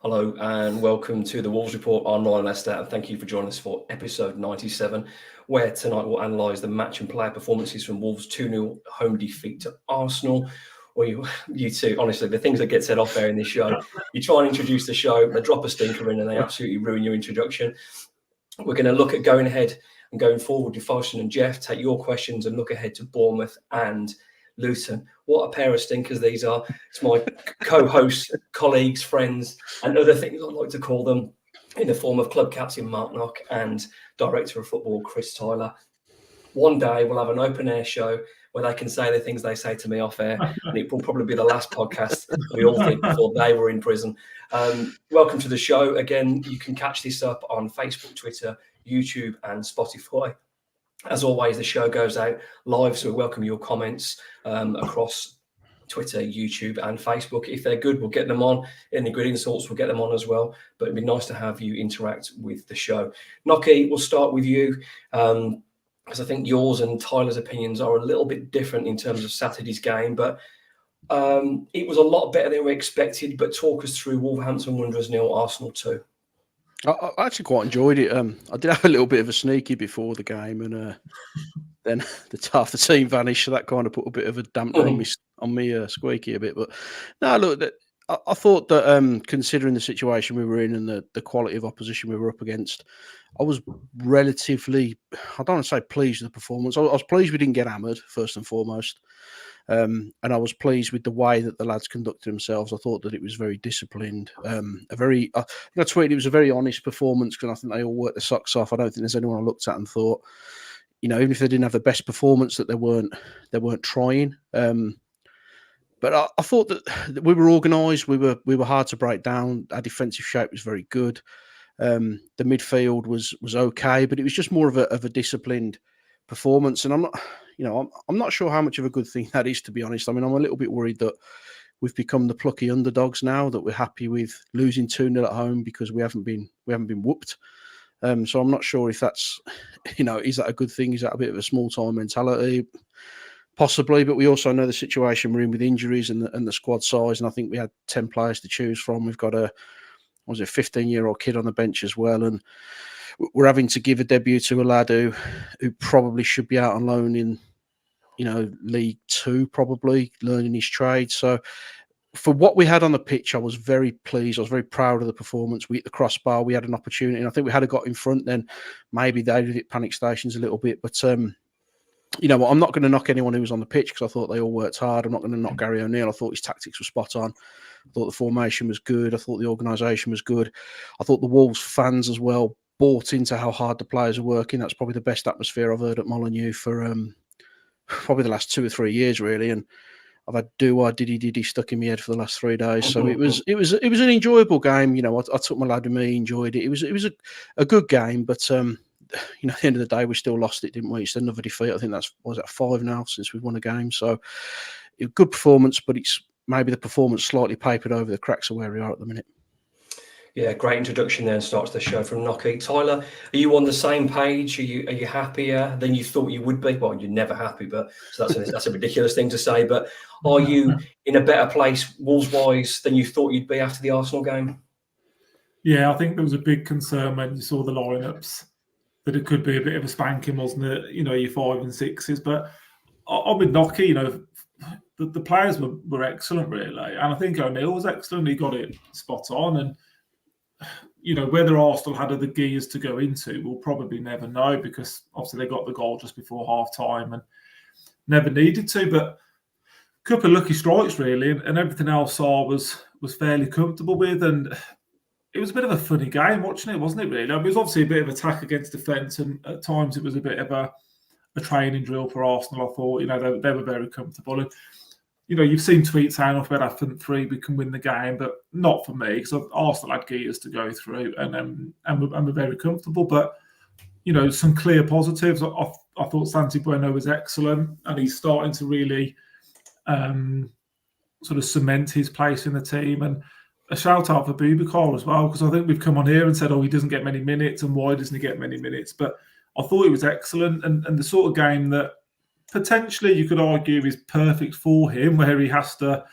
Hello and welcome to the Wolves Report. I'm Ryan Lester and thank you for joining us for episode 97, where tonight we'll analyse the match and player performances from Wolves' 2-0 home defeat to Arsenal. Well, you two, honestly, the things that get said off air in this show, you try and introduce the show, they drop a stinker in and they absolutely ruin your introduction. We're going to look at going ahead and going forward with Fosun and Jeff, take your questions and look ahead to Bournemouth and Luton. What a pair of stinkers these are. It's my co-hosts, colleagues, friends, and other things I'd like to call them, in the form of club captain Mark Knock and director of football Chris Tyler. One day we'll have an open air show where they can say the things they say to me off air, and it will probably be the last podcast we all did before they were in prison. Welcome to the show. Again, you can catch this up on Facebook, Twitter, YouTube and Spotify. As always, the show goes out live, so we welcome your comments across Twitter, YouTube and Facebook. If they're good, we'll get them on. Any good insults, we'll get them on as well. But it'd be nice to have you interact with the show. Nocky, we'll start with you, because I think yours and Tyler's opinions are a little bit different in terms of Saturday's game. But it was a lot better than we expected. But talk us through Wolverhampton Wanderers 0, Arsenal 2. I actually quite enjoyed it. I did have a little bit of a sneaky before the game, and then half the team vanished, so that kind of put a bit of a dampener on me squeaky a bit. But no, look, I thought that considering the situation we were in and the quality of opposition we were up against, I was relatively, I don't want to say pleased with the performance. I was pleased we didn't get hammered, first and foremost. And I was pleased with the way that the lads conducted themselves. I thought that it was very disciplined. I think I tweeted it was a very honest performance, because I think they all worked their socks off. I don't think there's anyone I looked at and thought, even if they didn't have the best performance, that they weren't trying. But I thought that we were organised. We were hard to break down. Our defensive shape was very good. The midfield was okay, but it was just more of a disciplined performance. And I'm not sure how much of a good thing that is, to be honest. I mean, I'm a little bit worried that we've become the plucky underdogs now, that we're happy with losing 2-0 at home because we haven't been whooped. So I'm not sure if that's, is that a good thing? Is that a bit of a small time mentality? Possibly, but we also know the situation we're in with injuries and the squad size. And I think we had 10 players to choose from. We've got a 15-year-old kid on the bench as well. And we're having to give a debut to a lad who probably should be out on loan in, League Two, probably learning his trade. So for what we had on the pitch, I was very pleased. I was very proud of the performance. We hit the crossbar. We had an opportunity, and I think we had got in front. Then maybe they did hit panic stations a little bit. But I'm not going to knock anyone who was on the pitch, because I thought they all worked hard. I'm not going to knock Gary O'Neill. I thought his tactics were spot on. I thought the formation was good. I thought the organisation was good. I thought the Wolves fans as well bought into how hard the players are working. That's probably the best atmosphere I've heard at Molineux for probably the last 2 or 3 years, really. And I've had diddy stuck in my head for the last 3 days. So it was an enjoyable game. I took my lad with me, enjoyed it. It was a good game, but at the end of the day, we still lost it, didn't we? It's another defeat. I think that's 5 now since we've won a game. So a good performance, but it's maybe the performance slightly papered over the cracks of where we are at the minute. Yeah, great introduction there and starts the show from Nocky. Tyler, are you on the same page? Are you happier than you thought you would be? Well, you're never happy, but so that's a ridiculous thing to say. But are you in a better place, Wolves-wise, than you thought you'd be after the Arsenal game? Yeah, I think there was a big concern when you saw the lineups that it could be a bit of a spanking, wasn't it? Your 5 and 6s. But I'm with Nocky. The players were excellent, really, and I think O'Neill was excellent. He got it spot on, and whether Arsenal had other gears to go into, we'll probably never know, because obviously they got the goal just before half-time and never needed to. But a couple of lucky strikes, really, and everything else I was fairly comfortable with. And it was a bit of a funny game watching it, wasn't it, really? It was obviously a bit of attack against defence, and at times it was a bit of a training drill for Arsenal, I thought. They were very comfortable. And you've seen tweets saying off about our front three, we can win the game, but not for me, because Arsenal had gears to go through, and we're very comfortable. But some clear positives. I thought Santi Bueno was excellent, and he's starting to really sort of cement his place in the team. And a shout out for Bubakar as well, because I think we've come on here and said, he doesn't get many minutes, and why doesn't he get many minutes? But I thought it was excellent, and the sort of game that potentially you could argue is perfect for him, where he has to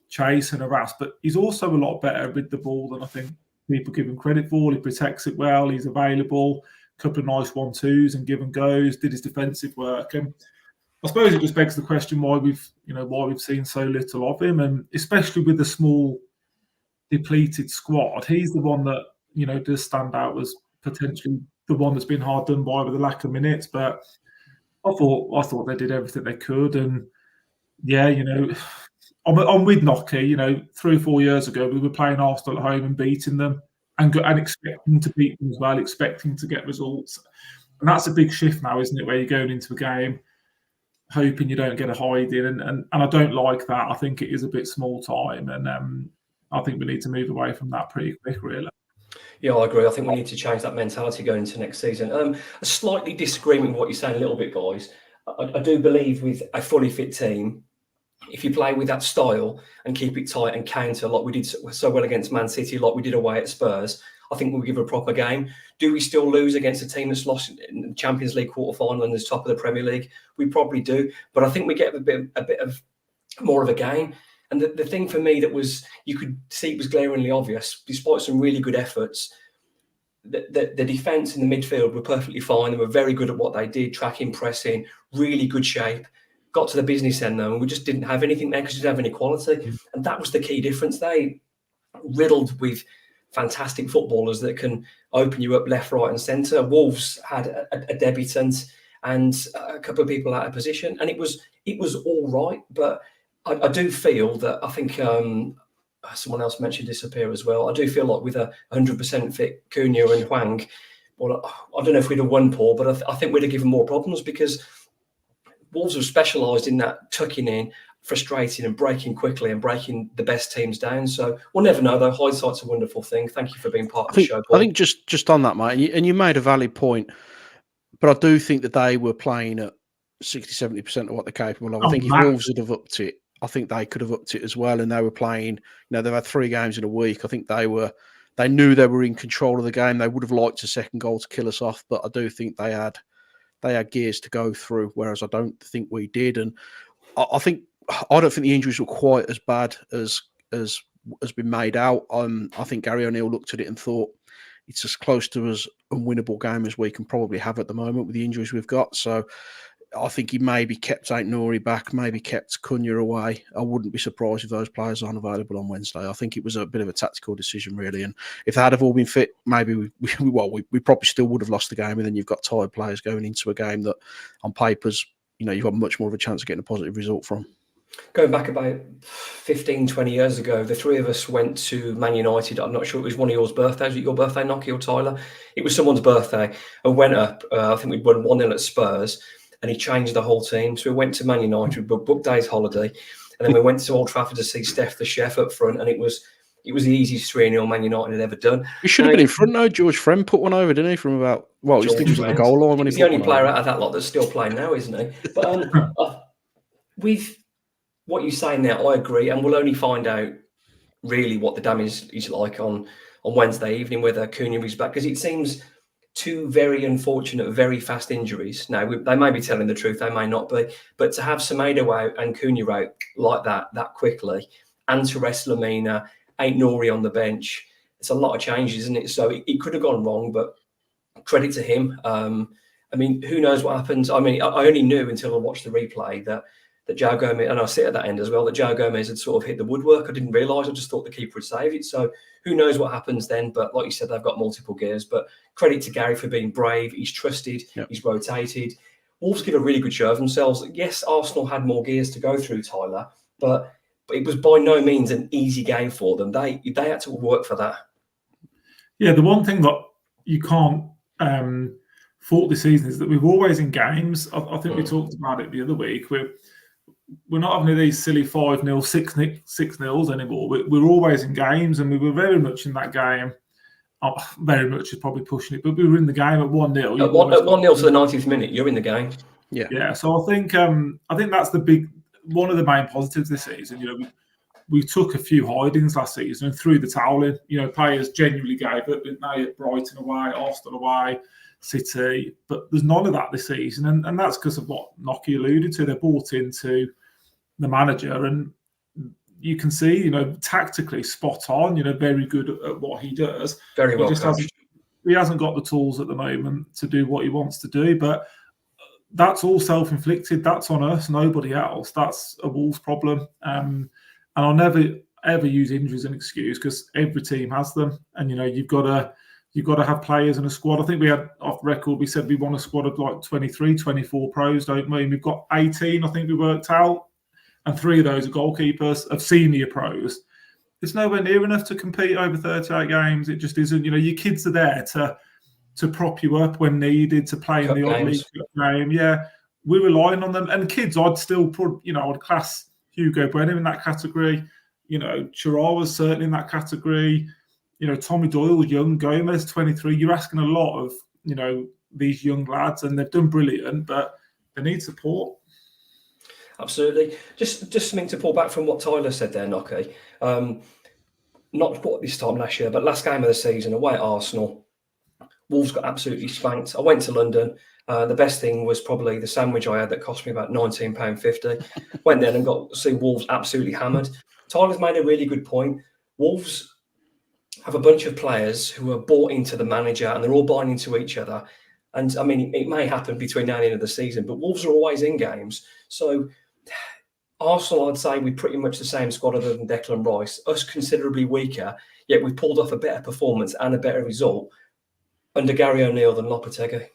chase and harass, but he's also a lot better with the ball than I think people give him credit for. He protects it well. He's available. A couple of nice 1-2s and give and goes. Did his defensive work, and I suppose it just begs the question why we've seen so little of him, and especially with the small, depleted squad, he's the one that does stand out as potentially the one that's been hard done by with the lack of minutes. But I thought they did everything they could, and yeah, I'm with Nocky. 3 or 4 years ago, we were playing Arsenal at home and beating them, and expecting to beat them as well, expecting to get results. And that's a big shift now, isn't it? Where you're going into a game hoping you don't get a hiding, and I don't like that. I think it is a bit small time, and I think we need to move away from that pretty quick, really. Yeah, I agree. I think we need to change that mentality going into next season. A slightly disagreeing with what you're saying a little bit, guys. I do believe with a fully fit team, if you play with that style and keep it tight and counter like we did so well against Man City, like we did away at Spurs, I think we'll give a proper game. Do we still lose against a team that's lost in the Champions League quarter-final and is top of the Premier League? We probably do. But I think we get a bit of more of a game. And the thing for me that was, you could see it was glaringly obvious, despite some really good efforts, the defence in the midfield were perfectly fine. They were very good at what they did, tracking, pressing, really good shape. Got to the business end though, and we just didn't have anything there because we didn't have any quality. And that was the key difference. They riddled with fantastic footballers that can open you up left, right and centre. Wolves had a debutant and a couple of people out of position, and it was all right. But I do feel that, I think someone else mentioned this up here as well, I do feel like with a 100% fit Cunha and Hwang, well, I don't know if we'd have won, Paul, but I think we'd have given more problems, because Wolves have specialised in that tucking in, frustrating and breaking quickly and breaking the best teams down. So we'll never know, though. Hindsight's a wonderful thing. Thank you for being part of the show, Paul. I think just on that, mate, and you made a valid point, but I do think that they were playing at 60-70% of what they're capable of. I think if Wolves would have upped it, I think they could have upped it as well. And they were playing, they've had 3 games in a week. I think they knew they were in control of the game. They would have liked a second goal to kill us off, but I do think they had gears to go through, whereas I don't think we did. And I don't think the injuries were quite as bad as has been made out. I think Gary O'Neill looked at it and thought it's as close to as unwinnable game as we can probably have at the moment with the injuries we've got. So I think he maybe kept Ait-Nouri back, maybe kept Cunha away. I wouldn't be surprised if those players aren't available on Wednesday. I think it was a bit of a tactical decision, really. And if they had have all been fit, maybe we probably still would have lost the game. And then you've got tired players going into a game that, on papers, you've got much more of a chance of getting a positive result from. Going back about 15, 20 years ago, the 3 of us went to Man United. I'm not sure it was one of yours birthdays. Was it your birthday, Nocky or Tyler? It was someone's birthday. And went up, I think we'd won 1-0 at Spurs, and he changed the whole team. So we went to Man United, we booked days holiday, and then we went to Old Trafford to see Steph the chef up front, and it was the easiest 3-0 Man United had ever done. You should have been in front, though. George Friend put one over, didn't he, from about, well, he was on the goal line when he put one over. He's the only player out of that lot that's still playing now, isn't he? But with what you're saying now, I agree, and we'll only find out really what the damage is like on Wednesday evening, whether Cunha is back, because it seems 2 very unfortunate, very fast injuries. Now, they may be telling the truth, they may not be, but to have Semedo out and Cunha out like that quickly, and to rest Lamina, Ait-Nouri on the bench, it's a lot of changes, isn't it? So it could have gone wrong, but credit to him. I mean, who knows what happens? I mean, I only knew until I watched the replay that João Gomez, and I sit at that end as well, that João Gomez had sort of hit the woodwork. I didn't realise. I just thought the keeper would save it. So who knows what happens then? But like you said, they've got multiple gears. But credit to Gary for being brave. He's trusted. Yep. He's rotated. Wolves give a really good show of themselves. Yes, Arsenal had more gears to go through, Tyler, but it was by no means an easy game for them. They had to work for that. Yeah, the one thing that you can't fault this season is that we're always in games. I think we talked about it the other week. We're not having these silly 5-0, 6-0s anymore. We're always in games, and we were very much in that game. Very much is probably pushing it, but we were in the game at 1-0. At 1-0 to the 90th minute, you're in the game. Yeah. So I think that's one of the main positives this season. We took a few hidings last season and threw the towel in. Players genuinely gave it. Now at Brighton away, Arsenal away, City, but there's none of that this season, and that's because of what Nocky alluded to. They're bought into the manager, and you can see, tactically spot on, very good at what he does. Very well coached. He hasn't got the tools at the moment to do what he wants to do, but that's all self-inflicted. That's on us, nobody else. That's a Wolves problem. And I'll never ever use injuries as an excuse, because every team has them, and you've got to have players in a squad. I think we had off record, we said we want a squad of like 23, 24 pros, don't we? And we've got 18, I think we worked out, and 3 of those are goalkeepers of senior pros. It's nowhere near enough to compete over 38 games. It just isn't. Your kids are there to prop you up when needed, to play in the odd league game. Yeah, we're relying on them. And kids, I'd still put, I'd class Hugo Bueno in that category. Chirawa's certainly in that category. Tommy Doyle's young, Gomez, 23. You're asking a lot of, these young lads, and they've done brilliant, but they need support. Absolutely. Just something to pull back from what Tyler said there, Nocky. Not quite this time last year, but last game of the season, away at Arsenal, Wolves got absolutely spanked. I went to London. The best thing was probably the sandwich I had that cost me about £19.50. Went there and got to see Wolves absolutely hammered. Tyler's made a really good point. Wolves have a bunch of players who are bought into the manager, and they're all buying into each other. And I mean, it may happen between now and the end of the season, but Wolves are always in games. So Arsenal, I'd say, we're pretty much the same squad other than Declan Rice, us considerably weaker, yet we've pulled off a better performance and a better result under Gary O'Neill than Lopetegui.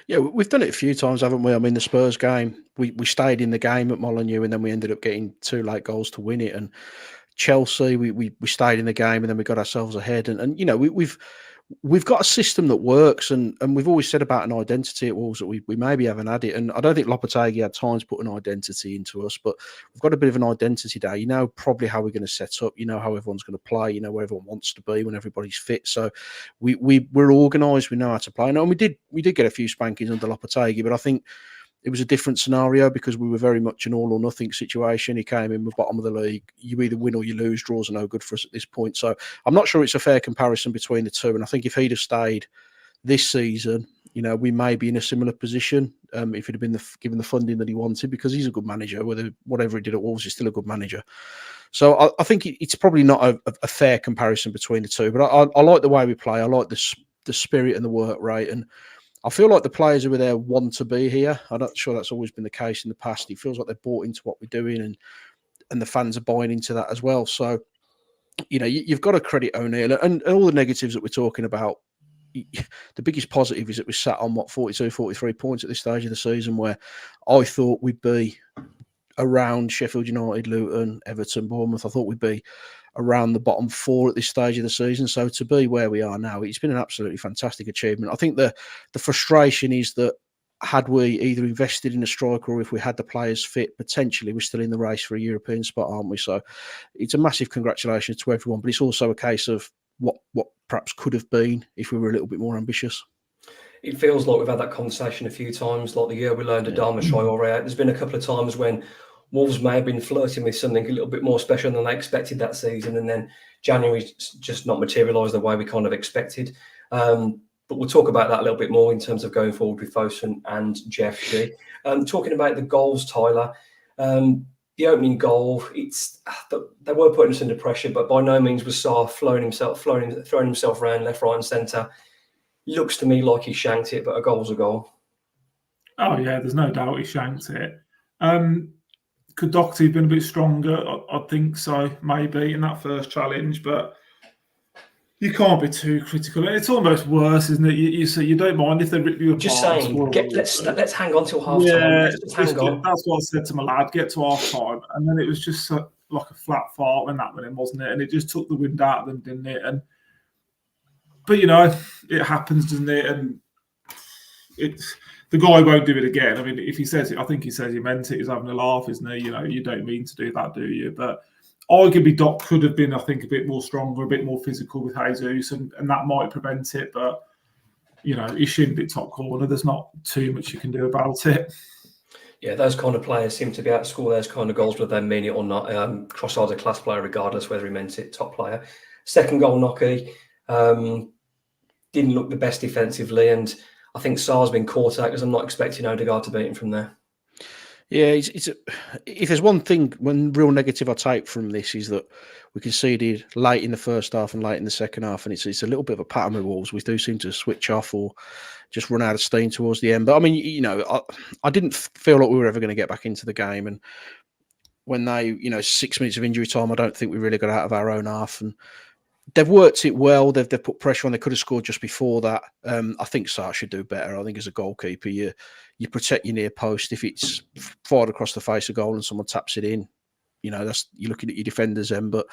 Yeah, we've done it a few times, haven't we? I mean, the Spurs game, we stayed in the game at Molineux, and then we ended up getting 2 late goals to win it. And Chelsea, we stayed in the game, and then we got ourselves ahead. And we've got a system that works, and we've always said about an identity at Wolves that we maybe haven't had it. And I don't think Lopetegui had time to put an identity into us, but we've got a bit of an identity there. Probably how we're going to set up, how everyone's going to play, where everyone wants to be when everybody's fit. So we're organised, we know how to play. And we did get a few spankings under Lopetegui, but I think it was a different scenario because we were very much an all or nothing situation. He came in with bottom of the league. You either win or you lose. Draws are no good for us at this point. So I'm not sure it's a fair comparison between the two. And I think if he'd have stayed this season, we may be in a similar position if he'd have been given the funding that he wanted, because he's a good manager. Whatever he did at Wolves, he's still a good manager. So I think it's probably not a fair comparison between the two. But I like the way we play. I like the spirit and the work rate. And I feel like the players who were there want to be here. I'm not sure that's always been the case in the past. It feels like they're bought into what we're doing, and the fans are buying into that as well. So, you've got to credit O'Neill and all the negatives that we're talking about. The biggest positive is that we sat on 42, 43 points at this stage of the season, where I thought we'd be around Sheffield United, Luton, Everton, Bournemouth. I thought we'd be around the bottom 4 at this stage of the season. So to be where we are now, it's been an absolutely fantastic achievement. I think the frustration is that had we either invested in a striker, or if we had the players fit, potentially we're still in the race for a European spot, aren't we? So it's a massive congratulations to everyone, but it's also a case of what perhaps could have been if we were a little bit more ambitious. It feels like we've had that conversation a few times, like the year we learned Adama Traore. There's been a couple of times when Wolves may have been flirting with something a little bit more special than they expected that season, and then January just not materialised the way we kind of expected. But we'll talk about that a little bit more in terms of going forward with Fosun and Jeff G. Talking about the goals, Tyler, the opening goal, they were putting us under pressure, but by no means was Sarr throwing himself around left, right and centre. Looks to me like he shanked it, but a goal's a goal. Oh, yeah, there's no doubt he shanked it. Could Doherty have been a bit stronger? I think so, maybe, in that first challenge, but you can't be too critical. It's almost worse, isn't it? You don't mind if they rip you apart. Just saying, let's hang on till half time. Hang on. That's what I said to my lad, get to half time. And then it was just like a flat fart when that went in, wasn't it? And it just took the wind out of them, didn't it? But it happens, doesn't it? And the guy won't do it again. I mean, if he says it, I think he says he meant it. He's having a laugh, isn't he? You don't mean to do that, do you? But arguably, Doc could have been, I think, a bit more stronger, a bit more physical with Jesus, and that might prevent it. But, he shouldn't be top corner. There's not too much you can do about it. Yeah, those kind of players seem to be able to score those kind of goals, whether they mean it or not. Trossard's a class player, regardless whether he meant it, top player. Second goal, Nocky, didn't look the best defensively, and I think Sarr's been caught out because I'm not expecting Odegaard to beat him from there. Yeah, if there's one thing, one real negative I take from this is that we conceded late in the first half and late in the second half, and it's a little bit of a pattern with Wolves. We do seem to switch off or just run out of steam towards the end. But I mean, I didn't feel like we were ever going to get back into the game, and when they, 6 minutes of injury time, I don't think we really got out of our own half, and they've worked it well. They've put pressure on. They could have scored just before that. I think Sarr should do better. I think as a goalkeeper, you protect your near post. If it's fired across the face of goal and someone taps it in, you're looking at your defenders then. But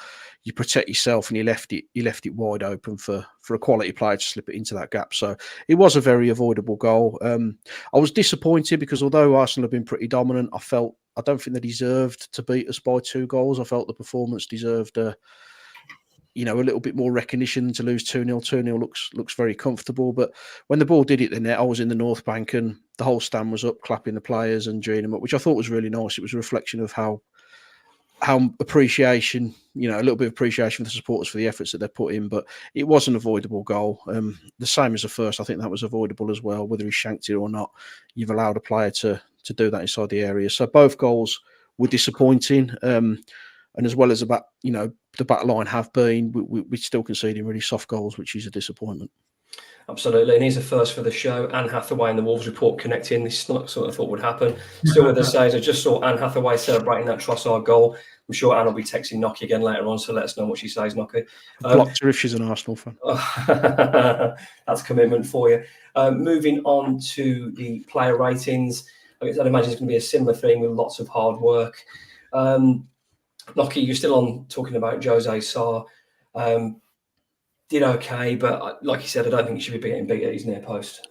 you protect yourself, and you left it wide open for a quality player to slip it into that gap. So it was a very avoidable goal. I was disappointed because although Arsenal have been pretty dominant, I don't think they deserved to beat us by 2 goals. I felt the performance deserved a little bit more recognition to lose 2-0. 2-0 looks very comfortable. But when the ball did hit the net, I was in the North Bank and the whole stand was up, clapping the players and cheering them up, which I thought was really nice. It was a reflection of how appreciation, a little bit of appreciation for the supporters for the efforts that they put in. But it was an avoidable goal. The same as the first, I think that was avoidable as well. Whether he shanked it or not, you've allowed a player to do that inside the area. So both goals were disappointing. And as well as the back line have been, we're still conceding really soft goals, which is a disappointment. Absolutely. And here's a first for the show. Anne Hathaway and the Wolves report connecting. This is not something I thought would happen. Still with us says, I just saw Anne Hathaway celebrating that Trossard goal. I'm sure Anne will be texting Nocky again later on, so let us know what she says, Nocky. Blocked her if she's an Arsenal fan. That's commitment for you. Moving on to the player ratings. I'd imagine it's going to be a similar thing with lots of hard work. Nocky, you're still on talking about Jose Sarr. Did okay, but like you said, I don't think he should be getting beat at his near post.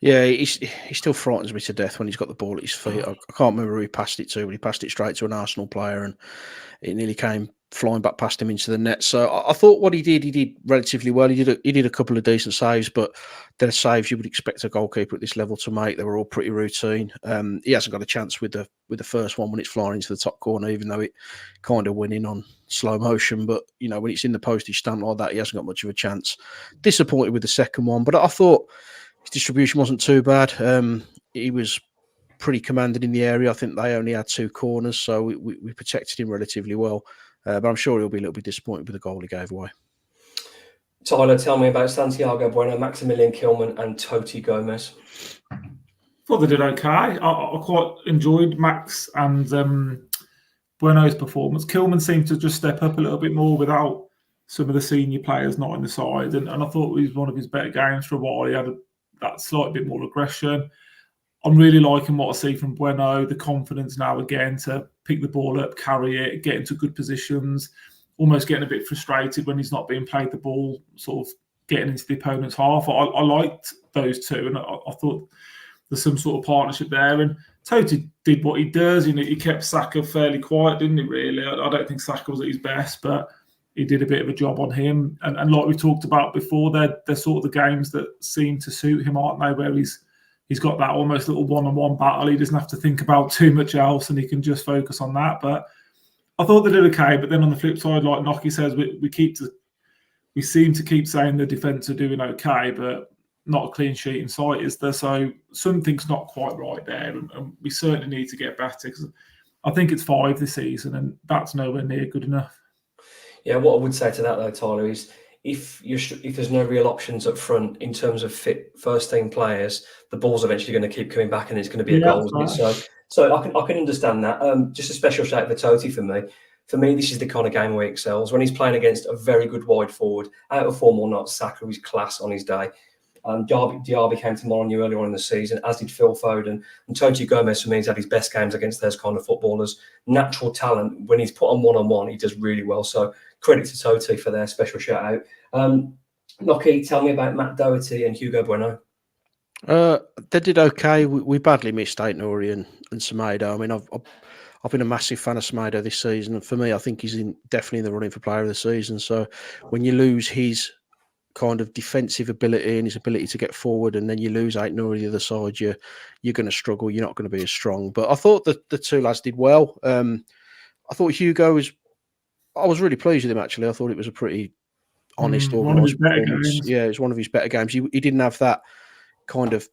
Yeah, he still frightens me to death when he's got the ball at his feet. I can't remember who he passed it to, but he passed it straight to an Arsenal player and it nearly came flying back past him into the net. So I thought what he did relatively well. He did a couple of decent saves, but they're saves you would expect a goalkeeper at this level to make. They were all pretty routine. He hasn't got a chance with the first one when it's flying into the top corner, even though it kind of went in on slow motion. But when it's in the postage stamp like that, he hasn't got much of a chance. Disappointed with the second one, but I thought his distribution wasn't too bad. He was pretty commanding in the area. I think they only had 2 corners, so we protected him relatively well. But I'm sure he'll be a little bit disappointed with the goal he gave away. Tyler, tell me about Santiago Bueno, Maximilian Kilman and Toti Gomez. Thought they did okay. I quite enjoyed Max and Bueno's performance. Kilman seemed to just step up a little bit more without some of the senior players not in the side. And I thought it was one of his better games for a while. He had that slight bit more aggression. I'm really liking what I see from Bueno, the confidence now again to pick the ball up, carry it, get into good positions, almost getting a bit frustrated when he's not being played the ball, sort of getting into the opponent's half. I liked those two, and I thought there's some sort of partnership there. And Toti did what he does. He kept Saka fairly quiet, didn't he, really? I don't think Saka was at his best, but he did a bit of a job on him. And like we talked about before, they're sort of the games that seem to suit him, aren't they, where he's got that almost little one-on-one battle. He doesn't have to think about too much else and he can just focus on that. But I thought they did okay. But then on the flip side, like Nocky says, we seem to keep saying the defence are doing okay, but not a clean sheet in sight, is there? So something's not quite right there. And we certainly need to get better because I think it's 5 this season and that's nowhere near good enough. Yeah, what I would say to that though, Tyler, is if there's no real options up front in terms of fit first team players, the ball's eventually going to keep coming back and it's going to be a goal, isn't it? So I can understand that. Just a special shout for Toti for me. For me, this is the kind of game where he excels. When he's playing against a very good wide forward, out of form or not, Saka is class on his day. Diaby came to mind on you earlier on in the season, as did Phil Foden. And Toti Gomez, for me, has had his best games against those kind of footballers. Natural talent. When he's put on one-on-one, he does really well. So credit to Toti for their special shout out. Nocky, tell me about Matt Doherty and Hugo Bueno. They did okay. We badly missed Aït-Nouri and Semedo. I mean, I've been a massive fan of Semedo this season. And for me, I think he's definitely in the running for player of the season. So when you lose his kind of defensive ability and his ability to get forward, and then you lose Aït-Nouri the other side, you're going to struggle. You're not going to be as strong. But I thought that the 2 lads did well. I thought Hugo I was really pleased with him, actually. I thought it was a pretty honest, organised performance. Yeah, it was one of his better games. He didn't have that kind of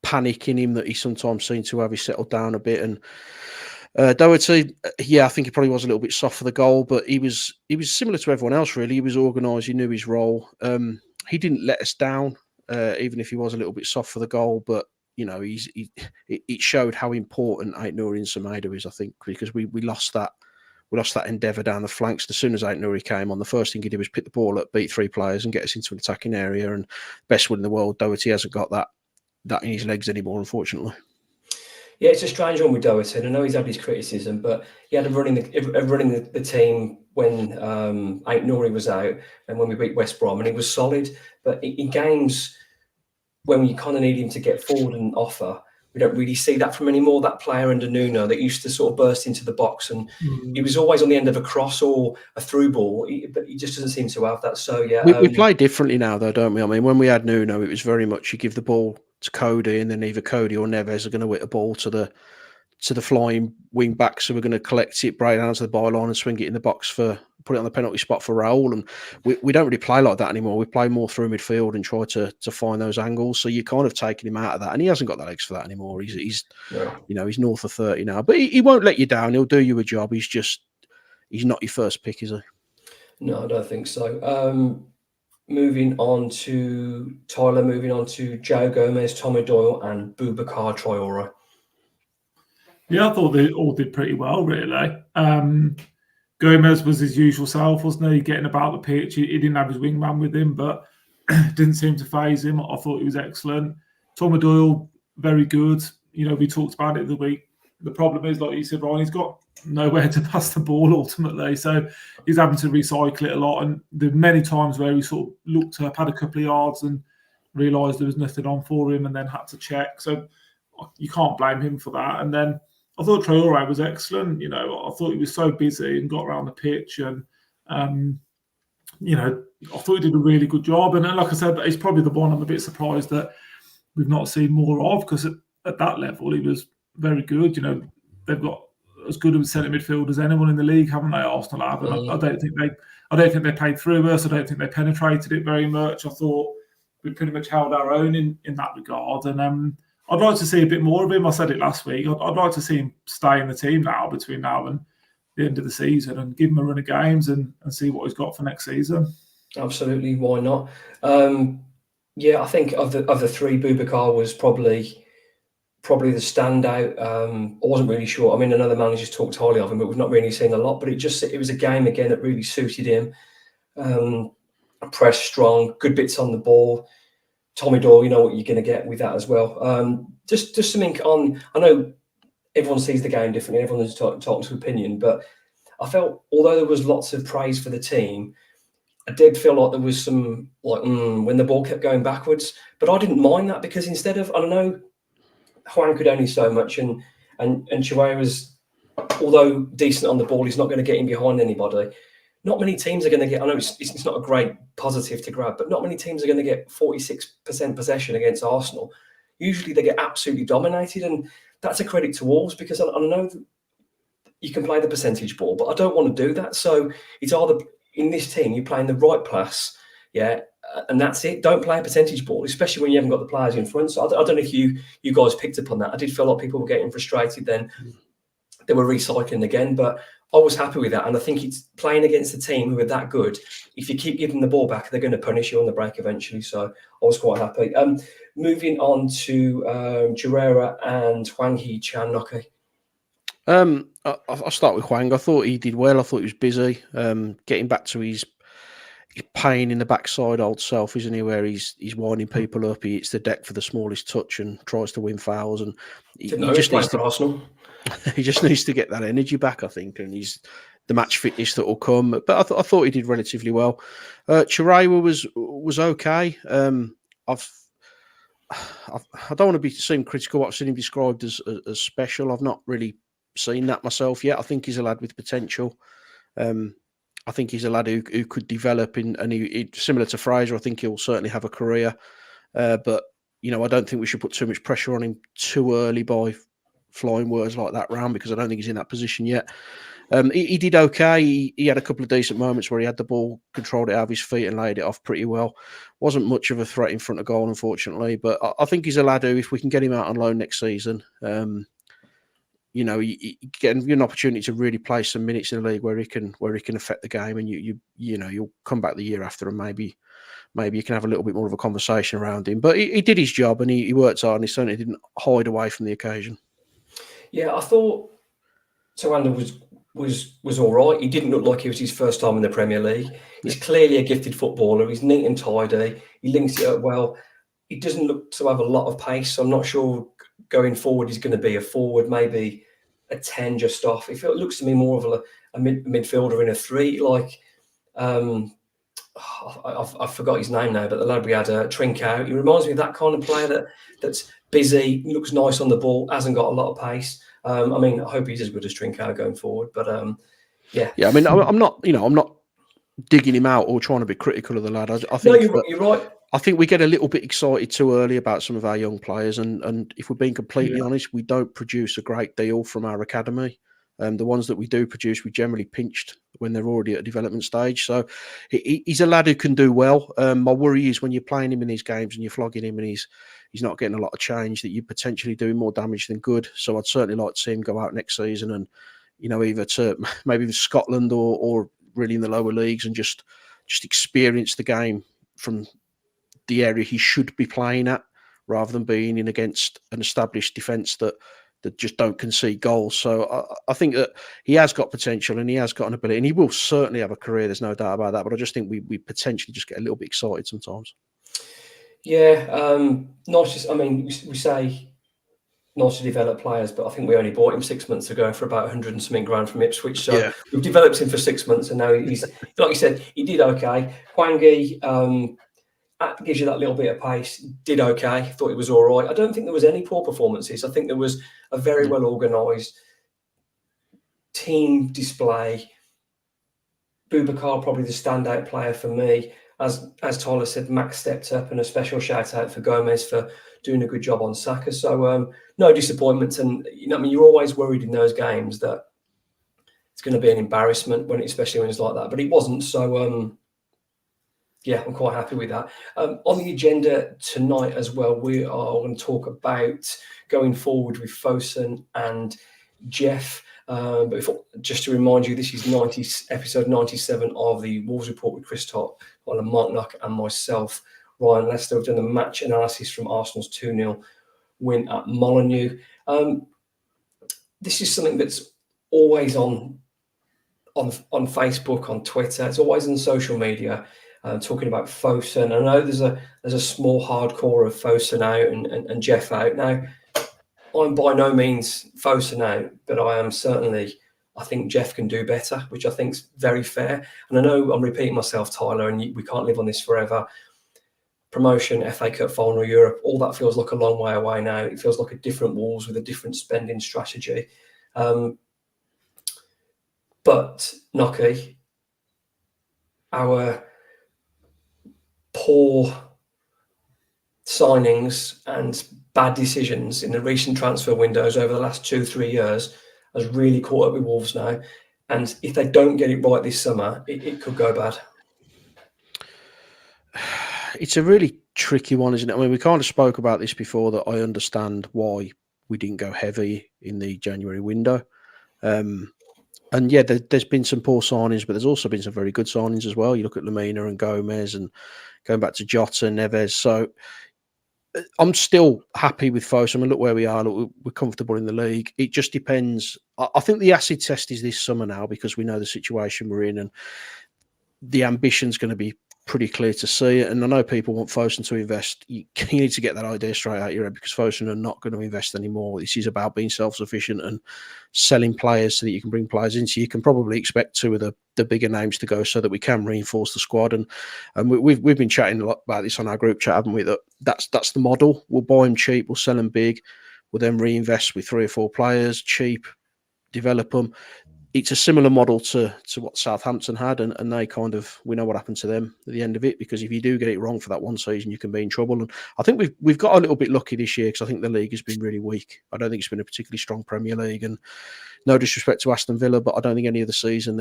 panic in him that he sometimes seemed to have. He settled down a bit. And Doherty, I think he probably was a little bit soft for the goal, but he was similar to everyone else, really. He was organised, he knew his role. He didn't let us down, even if he was a little bit soft for the goal. But it showed how important Ait-Nouri and Semedo is, I think, because we lost that. We lost that endeavour down the flanks. As soon as Ait-Nouri came on, the first thing he did was pick the ball up, beat 3 players, and get us into an attacking area. And best one in the world, Doherty hasn't got that in his legs anymore, unfortunately. Yeah, it's a strange one with Doherty. I know he's had his criticism, but he had running the team when Ait-Nouri was out and when we beat West Brom, and he was solid. But in games when you kind of need him to get forward and offer, we don't really see that from anymore. That player under Nuno that used to sort of burst into the box, and he was always on the end of a cross or a through ball, but he just doesn't seem to have that. So yeah, we play differently now, though, don't we? I mean, when we had Nuno, it was very much you give the ball to Cody, and then either Cody or Neves are going to whip a ball to the flying wing back. So we're going to collect it, break down to the byline, and swing it in the box put it on the penalty spot for Raul. And we don't really play like that anymore. We play more through midfield and try to find those angles. So you're kind of taking him out of that, and he hasn't got the legs for that anymore. He's north of 30 now, but he won't let you down. He'll do you a job. He's not your first pick, is he? No, I don't think so. Moving on to Joe Gomez, Tommy Doyle, and Boubacar Traore. Yeah, I thought they all did pretty well, really. Gomez was his usual self, wasn't he? Getting about the pitch. He didn't have his wingman with him, but didn't seem to faze him. I thought he was excellent. Tommy Doyle, very good. We talked about it the week. The problem is, like you said, Ryan, he's got nowhere to pass the ball ultimately. So he's having to recycle it a lot. And there were many times where he sort of looked up, had a couple of yards and realised there was nothing on for him and then had to check. So you can't blame him for that. And then I thought Traore was excellent. I thought he was so busy and got around the pitch, and I thought he did a really good job. And like I said, he's probably the one I'm a bit surprised that we've not seen more of, because at that level he was very good. They've got as good a centre midfield as anyone in the league, haven't they? Arsenal have, and I don't think they played through us. I don't think they penetrated it very much. I thought we pretty much held our own in that regard, and I'd like to see a bit more of him. I said it last week. I'd like to see him stay in the team now between now and the end of the season, and give him a run of games and see what he's got for next season. Absolutely, why not? I think of the three, Boubacar was probably the standout. I wasn't really sure. I mean, another managers talked highly of him, but we've not really seen a lot. But it was a game again that really suited him. Press strong, good bits on the ball. Tommy Doyle, you know what you're going to get with that as well. Just something on. I know everyone sees the game differently. Everyone's talking to opinion, but I felt, although there was lots of praise for the team, I did feel like there was some when the ball kept going backwards. But I didn't mind that, because instead of, I don't know, Juan could only so much, and Traore was, although decent on the ball, he's not going to get in behind anybody. Not many teams are going to get, I know it's not a great positive to grab, but not many teams are going to get 46% possession against Arsenal. Usually they get absolutely dominated, and that's a credit to Wolves, because I know that you can play the percentage ball, but I don't want to do that. So it's either, in this team, you're playing the right pass, and that's it. Don't play a percentage ball, especially when you haven't got the players in front. So I don't know if you guys picked up on that. I did feel like people were getting frustrated then. They were recycling again, but I was happy with that. And I think it's playing against a team who are that good. If you keep giving the ball back, they're going to punish you on the break eventually. So I was quite happy. Moving on to Herrera and Hwang Hee-chan Noki. I'll start with Hwang. I thought he did well. I thought he was busy. Getting back to his pain in the backside old self, isn't he? Where he's winding people up. He hits the deck for the smallest touch and tries to win fouls. And he just needs to Arsenal. He just needs to get that energy back, I think, and he's the match fitness that will come. But I thought he did relatively well. Traore was okay. I don't want to seem critical. I've seen him described as special. I've not really seen that myself yet. I think he's a lad with potential. I think he's a lad who could develop and he similar to Fraser. I think he'll certainly have a career. But I don't think we should put too much pressure on him too early by flying words like that round because I don't think he's in that position yet. He did okay. He had a couple of decent moments where he had the ball, controlled it out of his feet and laid it off pretty well. Wasn't much of a threat in front of goal, unfortunately. But I think he's a lad who, if we can get him out on loan next season, you know, you get an opportunity to really play some minutes in the league where he can affect the game, and you know you'll come back the year after and maybe you can have a little bit more of a conversation around him. But he did his job and he worked hard and he certainly didn't hide away from the occasion. Yeah, I thought Tawanda was all right. He didn't look like it was his first time in the Premier League. He's clearly a gifted footballer. He's neat and tidy. He links it up well. He doesn't look to have a lot of pace. So I'm not sure going forward he's going to be a forward, maybe a 10 just off. It looks to me more of a midfielder in a 3, like I forgot his name now, but the lad we had, Trincao. He reminds me of that kind of player that's busy, looks nice on the ball, hasn't got a lot of pace. I mean, I hope he's as good as Trincao going forward. But yeah. I mean, I'm not digging him out or trying to be critical of the lad. I think no, you're right. I think we get a little bit excited too early about some of our young players, and if we're being completely honest, we don't produce a great deal from our academy. The ones that we do produce, we generally pinched when they're already at a development stage. So he's a lad who can do well. My worry is when you're playing him in these games and you're flogging him and he's not getting a lot of change, that you're potentially doing more damage than good. So I'd certainly like to see him go out next season and, you know, either to maybe with Scotland or really in the lower leagues and just experience the game from the area he should be playing at, rather than being in against an established defence that just don't concede goals. So I think that he has got potential and he has got an ability, and he will certainly have a career. There's no doubt about that. But I just think we potentially just get a little bit excited sometimes. Yeah, nice. I mean, we say nice to develop players, but I think we only bought him 6 months ago for about 100 and something grand from Ipswich. So we've developed him for 6 months, and now he's like you said, he did okay. Hwangi gives you that little bit of pace. Did okay. Thought it was all right. I don't think there was any poor performances. I think there was a very well organised team display. Boubacar probably the standout player for me. As Tyler said, Max stepped up, and a special shout out for Gomez for doing a good job on Saka. So no disappointments, and you know, I mean, you're always worried in those games that it's going to be an embarrassment especially when it's like that. But it wasn't. So yeah, I'm quite happy with that. On the agenda tonight as well, we are going to talk about going forward with Fosun and Jeff. But just to remind you, this is episode 97 of the Wolves Report with Chris Tott, Mark Knock and myself, Ryan Lester. We've done the match analysis from Arsenal's 2-0 win at Molineux. This is something that's always on Facebook, on Twitter. It's always on social media. Talking about Fosun. I know there's a small hardcore of Fosun out and Jeff out. Now, I'm by no means Fosun out, but I think Jeff can do better, which I think is very fair. And I know I'm repeating myself, Tyler, and we can't live on this forever. Promotion, FA Cup final, Europe, all that feels like a long way away now. It feels like a different Wolves with a different spending strategy. But, Nocky, our poor signings and bad decisions in the recent transfer windows over the last 2-3 years has really caught up with Wolves now. And if they don't get it right this summer, it could go bad. It's a really tricky one, isn't it? I mean, we kind of spoke about this before, that I understand why we didn't go heavy in the January window. And yeah, there's been some poor signings, but there's also been some very good signings as well. You look at Lamina and Gomez and going back to Jota and Neves. So I'm still happy with Fosun. I mean, look where we are. Look, we're comfortable in the league. It just depends. I think the acid test is this summer now, because we know the situation we're in, and the ambition's going to be pretty clear to see. And I know people want Fosun to invest. You need to get that idea straight out of your head, because Fosun are not going to invest anymore. This is about being self-sufficient and selling players so that you can bring players in. So you can probably expect two of the bigger names to go, so that we can reinforce the squad. And we've been chatting a lot about this on our group chat, haven't we? That's the model. We'll buy them cheap, we'll sell them big, we'll then reinvest with 3 or 4 players cheap, develop them. it's a similar model to what Southampton had, and they kind of, we know what happened to them at the end of it, because if you do get it wrong for that one season, you can be in trouble. And I think we've got a little bit lucky this year, because I think the league has been really weak. I don't think it's been a particularly strong Premier League, and no disrespect to Aston Villa, but I don't think any of the season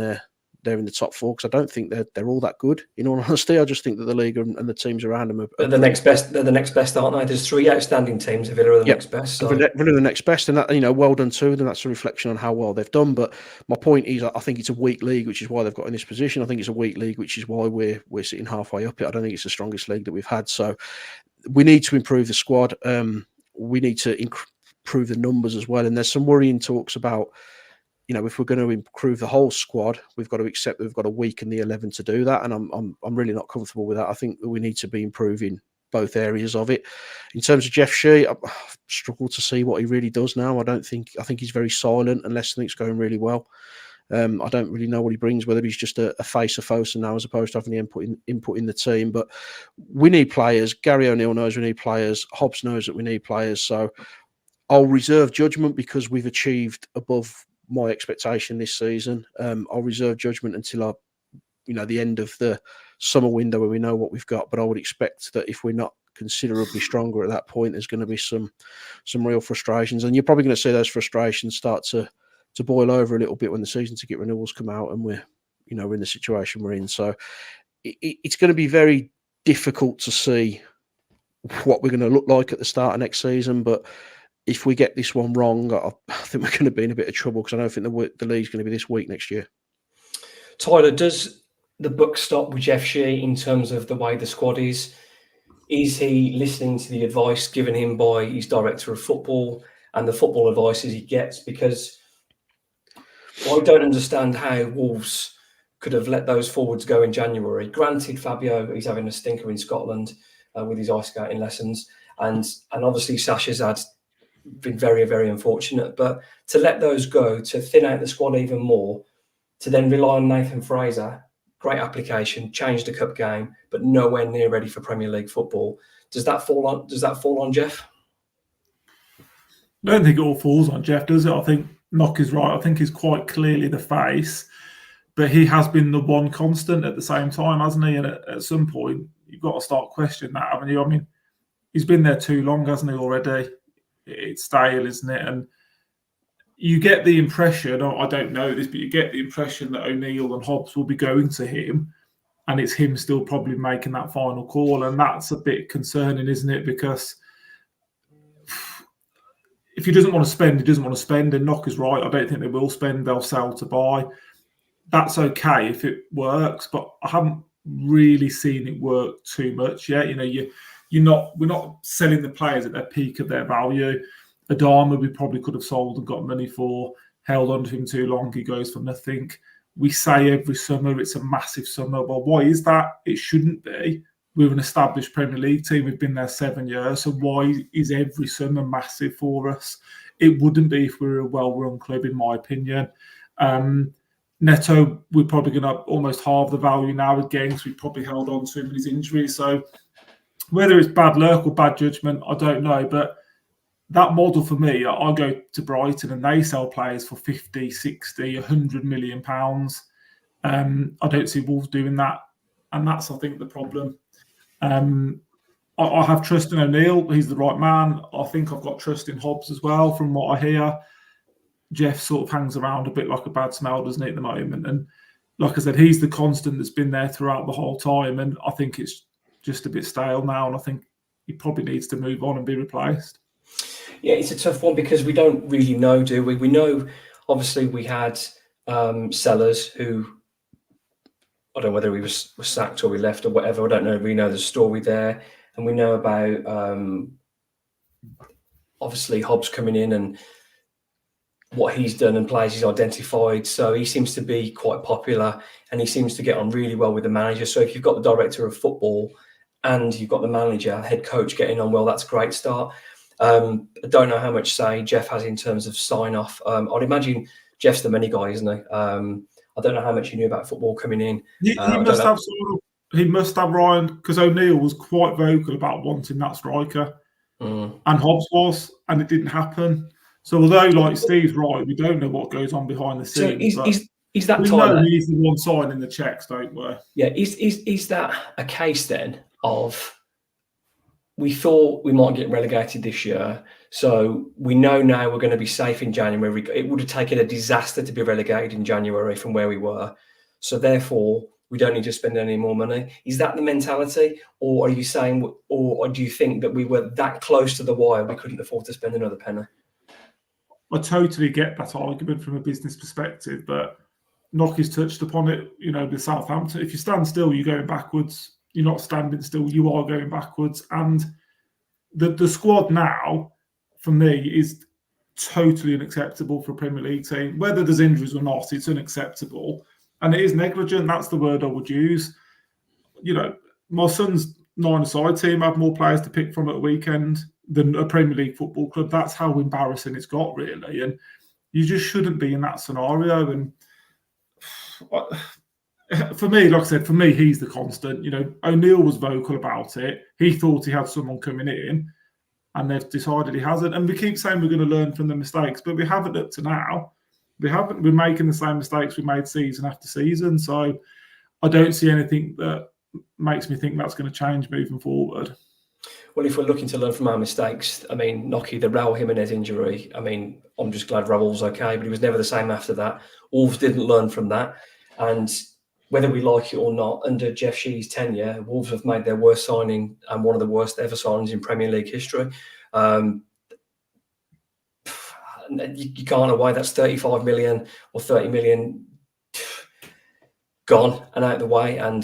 they're in the top four, because I don't think they're all that good. In all honesty, I just think that the league and the teams around them are the next best. They're the next best, aren't they? There's 3 outstanding teams. Villa are the next best. So. Villa are the next best, and that, well done to them. That's a reflection on how well they've done. But my point is, I think it's a weak league, which is why they've got in this position. I think it's a weak league, which is why we're sitting halfway up it. I don't think it's the strongest league that we've had. So we need to improve the squad. We need to improve the numbers as well. And there's some worrying talks about, if we're going to improve the whole squad, we've got to accept that we've got to weaken the 11 to do that. And I'm really not comfortable with that. I think that we need to be improving both areas of it. In terms of Jeff Shee, I struggle to see what he really does now. I think he's very silent unless something's going really well. I don't really know what he brings, whether he's just a face of Fosun now as opposed to having the input in the team. But we need players. Gary O'Neill knows we need players. Hobbs knows that we need players. So I'll reserve judgment because we've achieved above my expectation this season. I'll reserve judgment until the end of the summer window when we know what we've got. But I would expect that if we're not considerably stronger at that point, there's going to be some real frustrations, and you're probably going to see those frustrations start to boil over a little bit when the season ticket renewals come out and we're in the situation we're in. So it's going to be very difficult to see what we're going to look like at the start of next season. But if we get this one wrong, I think we're going to be in a bit of trouble, because I don't think the league's going to be this weak next year. Tyler, does the buck stop with Jeff Shee in terms of the way the squad is? Is he listening to the advice given him by his director of football and the football advices he gets? Because I don't understand how Wolves could have let those forwards go in January. Granted, Fabio, he's having a stinker in Scotland with his ice skating lessons. And obviously Sasha's been very, very unfortunate. But to let those go, to thin out the squad even more, to then rely on Nathan Fraser, great application, changed the cup game, but nowhere near ready for Premier League football. Does that fall on Jeff? I don't think it all falls on Jeff, does it? I think Knock is right. I think he's quite clearly the face, but he has been the one constant at the same time, hasn't he? And at some point, you've got to start questioning that, haven't you? I mean, he's been there too long, hasn't he, already? It's stale, isn't it? And you get the impression, I don't know this, but you get the impression that O'Neill and Hobbs will be going to him, and it's him still probably making that final call. And that's a bit concerning, isn't it? Because if he doesn't want to spend, he doesn't want to spend. And Knock is right. I don't think they will spend. They'll sell to buy. That's okay if it works, but I haven't really seen it work too much yet. We're not selling the players at their peak of their value. Adama, we probably could have sold and got money for, held on to him too long. He goes for nothing. We say every summer it's a massive summer. Well, why is that? It shouldn't be. We're an established Premier League team. We've been there 7 years. So why is every summer massive for us? It wouldn't be if we were a well-run club, in my opinion. Neto, we're probably going to almost halve the value now again, because we probably held on to him in his injury. So whether it's bad luck or bad judgment, I don't know. But that model for me, I go to Brighton and they sell players for 50, 60, 100 million pounds. I don't see Wolves doing that. And that's, I think, the problem. I have trust in O'Neill. He's the right man. I think I've got trust in Hobbs as well, from what I hear. Jeff sort of hangs around a bit like a bad smell, doesn't he, at the moment? And like I said, he's the constant that's been there throughout the whole time. And I think it's just a bit stale now. And I think he probably needs to move on and be replaced. Yeah, it's a tough one because we don't really know, do we? We know, obviously, we had Sellers who, I don't know whether he was sacked or we left or whatever. I don't know. We know the story there. And we know about, obviously, Hobbs coming in and what he's done and players he's identified. So he seems to be quite popular and he seems to get on really well with the manager. So if you've got the director of football and you've got the manager, head coach getting on well, that's a great start. I don't know how much say Jeff has in terms of sign-off. I'd imagine Jeff's the money guy, isn't he? I don't know how much he knew about football coming in. He must have Ryan, because O'Neill was quite vocal about wanting that striker, and Hobbs was, and it didn't happen. So although, like Steve's right, we don't know what goes on behind the So scenes, but is that we Tyler? know he's the one signing the checks, don't we? Yeah, is that a case then of we thought we might get relegated this year, so we know now we're going to be safe in January. It would have taken a disaster to be relegated in January from where we were, so therefore we don't need to spend any more money. Is that the mentality, or are you saying, or do you think that we were that close to the wire we couldn't afford to spend another penny? I totally get that argument from a business perspective, but Nocky's touched upon it, with Southampton. If you stand still, you're going backwards. You're not standing still, you are going backwards. And the squad now, for me, is totally unacceptable for a Premier League team. Whether there's injuries or not, it's unacceptable. And it is negligent. That's the word I would use. My son's nine-a-side team have more players to pick from at a weekend than a Premier League football club. That's how embarrassing it's got, really. And you just shouldn't be in that scenario. And for me, like I said, he's the constant. O'Neill was vocal about it. He thought he had someone coming in, and they've decided he hasn't. And we keep saying we're going to learn from the mistakes, but we haven't up to now. We haven't been making the same mistakes we made season after season. So I don't see anything that makes me think that's going to change moving forward. Well, if we're looking to learn from our mistakes, I mean, Nocky, the Raul Jimenez injury, I mean, I'm just glad Raul's okay, but he was never the same after that. Wolves didn't learn from that. And whether we like it or not, under Jeff Shee's tenure, Wolves have made their worst signing and one of the worst ever signings in Premier League history. You can't away. That's 35 million or 30 million gone and out of the way. And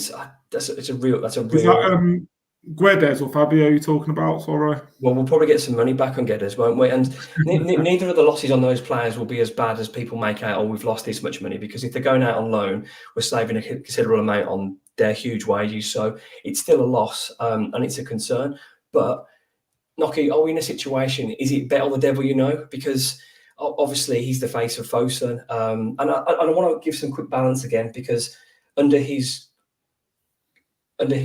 that's a real. Is that Guedes or Fabio you're talking about? Sorry. Well, we'll probably get some money back on Guedes, won't we? And neither of the losses on those players will be as bad as people make out. Oh, we've lost this much money, because if they're going out on loan, we're saving a considerable amount on their huge wages. So it's still a loss, and it's a concern. But Nocky, are we in a situation? Is it bet on the devil? Because obviously he's the face of Fosun, and I want to give some quick balance again, because under his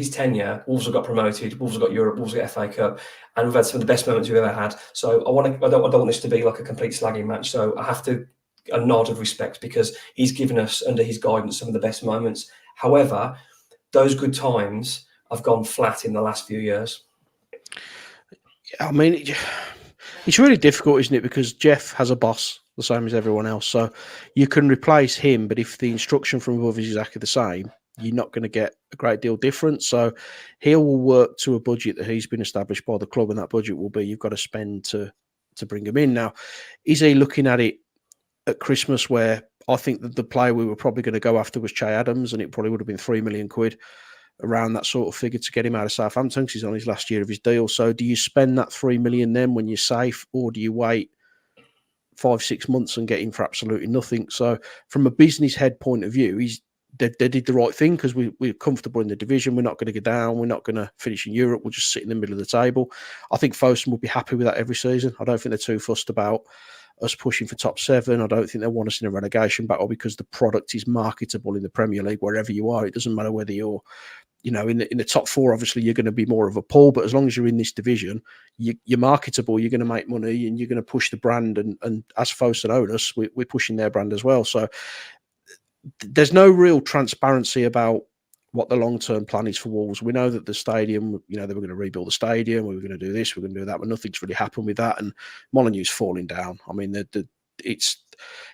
tenure, Wolves have got promoted, Wolves have got Europe, Wolves have got FA Cup, and we've had some of the best moments we've ever had. So I don't want this to be like a complete slagging match. So I have to a nod of respect, because he's given us, under his guidance, some of the best moments. However, those good times have gone flat in the last few years. I mean, it's really difficult, isn't it? Because Jeff has a boss, the same as everyone else. So you can replace him, but if the instruction from above is exactly the same, you're not going to get a great deal different. So he will work to a budget that he's been established by the club, and that budget will be you've got to spend to bring him in. Now, is he looking at it at Christmas, where I think that the player we were probably going to go after was Che Adams, and it probably would have been £3 million, around that sort of figure, to get him out of Southampton, because he's on his last year of his deal. So do you spend that $3 million then when you're safe, or do you wait 5-6 months and get him for absolutely nothing? So from a business head point of view, they did the right thing, because we're comfortable in the division. We're not going to go down. We're not going to finish in Europe. We'll just sit in the middle of the table. I think Fosun will be happy with that every season. I don't think they're too fussed about us pushing for top 7. I don't think they want us in a relegation battle, because the product is marketable in the Premier League wherever you are. It doesn't matter whether you're in the top 4. Obviously you're going to be more of a pull, but as long as you're in this division, you're marketable, you're going to make money, and you're going to push the brand. And as Fosun own us, we're pushing their brand as well. So there's no real transparency about what the long-term plan is for Wolves. We know that the stadium, they were going to rebuild the stadium, we were going to do this, we were going to do that, but nothing's really happened with that. And Molyneux's falling down. I mean,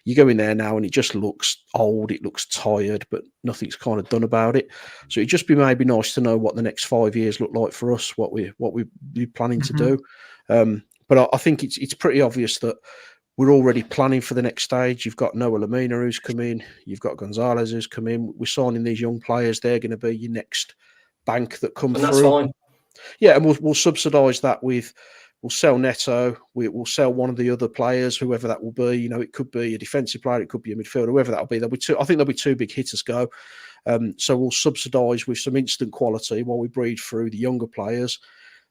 you go in there now and it just looks old, it looks tired, but nothing's kind of done about it. So it'd just be maybe nice to know what the next 5 years look like for us, what we're planning to do. But I think it's pretty obvious that we're already planning for the next stage. You've got Noah Lamina who's come in. You've got Gonzalez who's come in. We're signing these young players. They're going to be your next bank that come through. That's fine. Yeah, and we'll subsidise that with, we'll sell Neto. We'll sell one of the other players, whoever that will be. It could be a defensive player. It could be a midfielder, whoever that'll be. I think there'll be 2 big hitters go. So we'll subsidise with some instant quality while we breed through the younger players.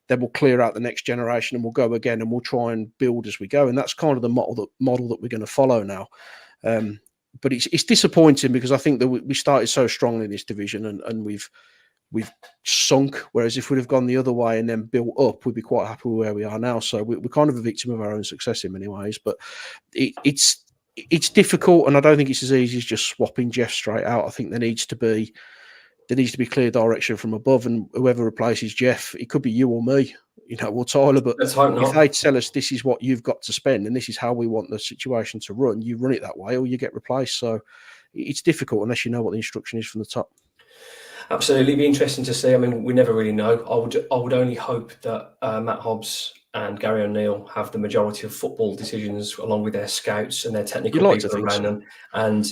Then we'll clear out the next generation and we'll go again, and we'll try and build as we go. And that's kind of the model that we're going to follow now. But it's disappointing, because I think that we started so strongly in this division, and we've we've sunk. Whereas if we'd have gone the other way and then built up, we'd be quite happy with where we are now. So we're kind of a victim of our own success in many ways. But it's difficult, and I don't think it's as easy as just swapping Jeff straight out. I think there needs to be clear direction from above, and whoever replaces Jeff, it could be you or me, or Tyler. But if they tell us this is what you've got to spend and this is how we want the situation to run, you run it that way or you get replaced. So it's difficult unless you know what the instruction is from the top. Absolutely, it'd be interesting to see. I mean, we never really know. I would only hope that Matt Hobbs and Gary O'Neill have the majority of football decisions, along with their scouts and their technical people around them. And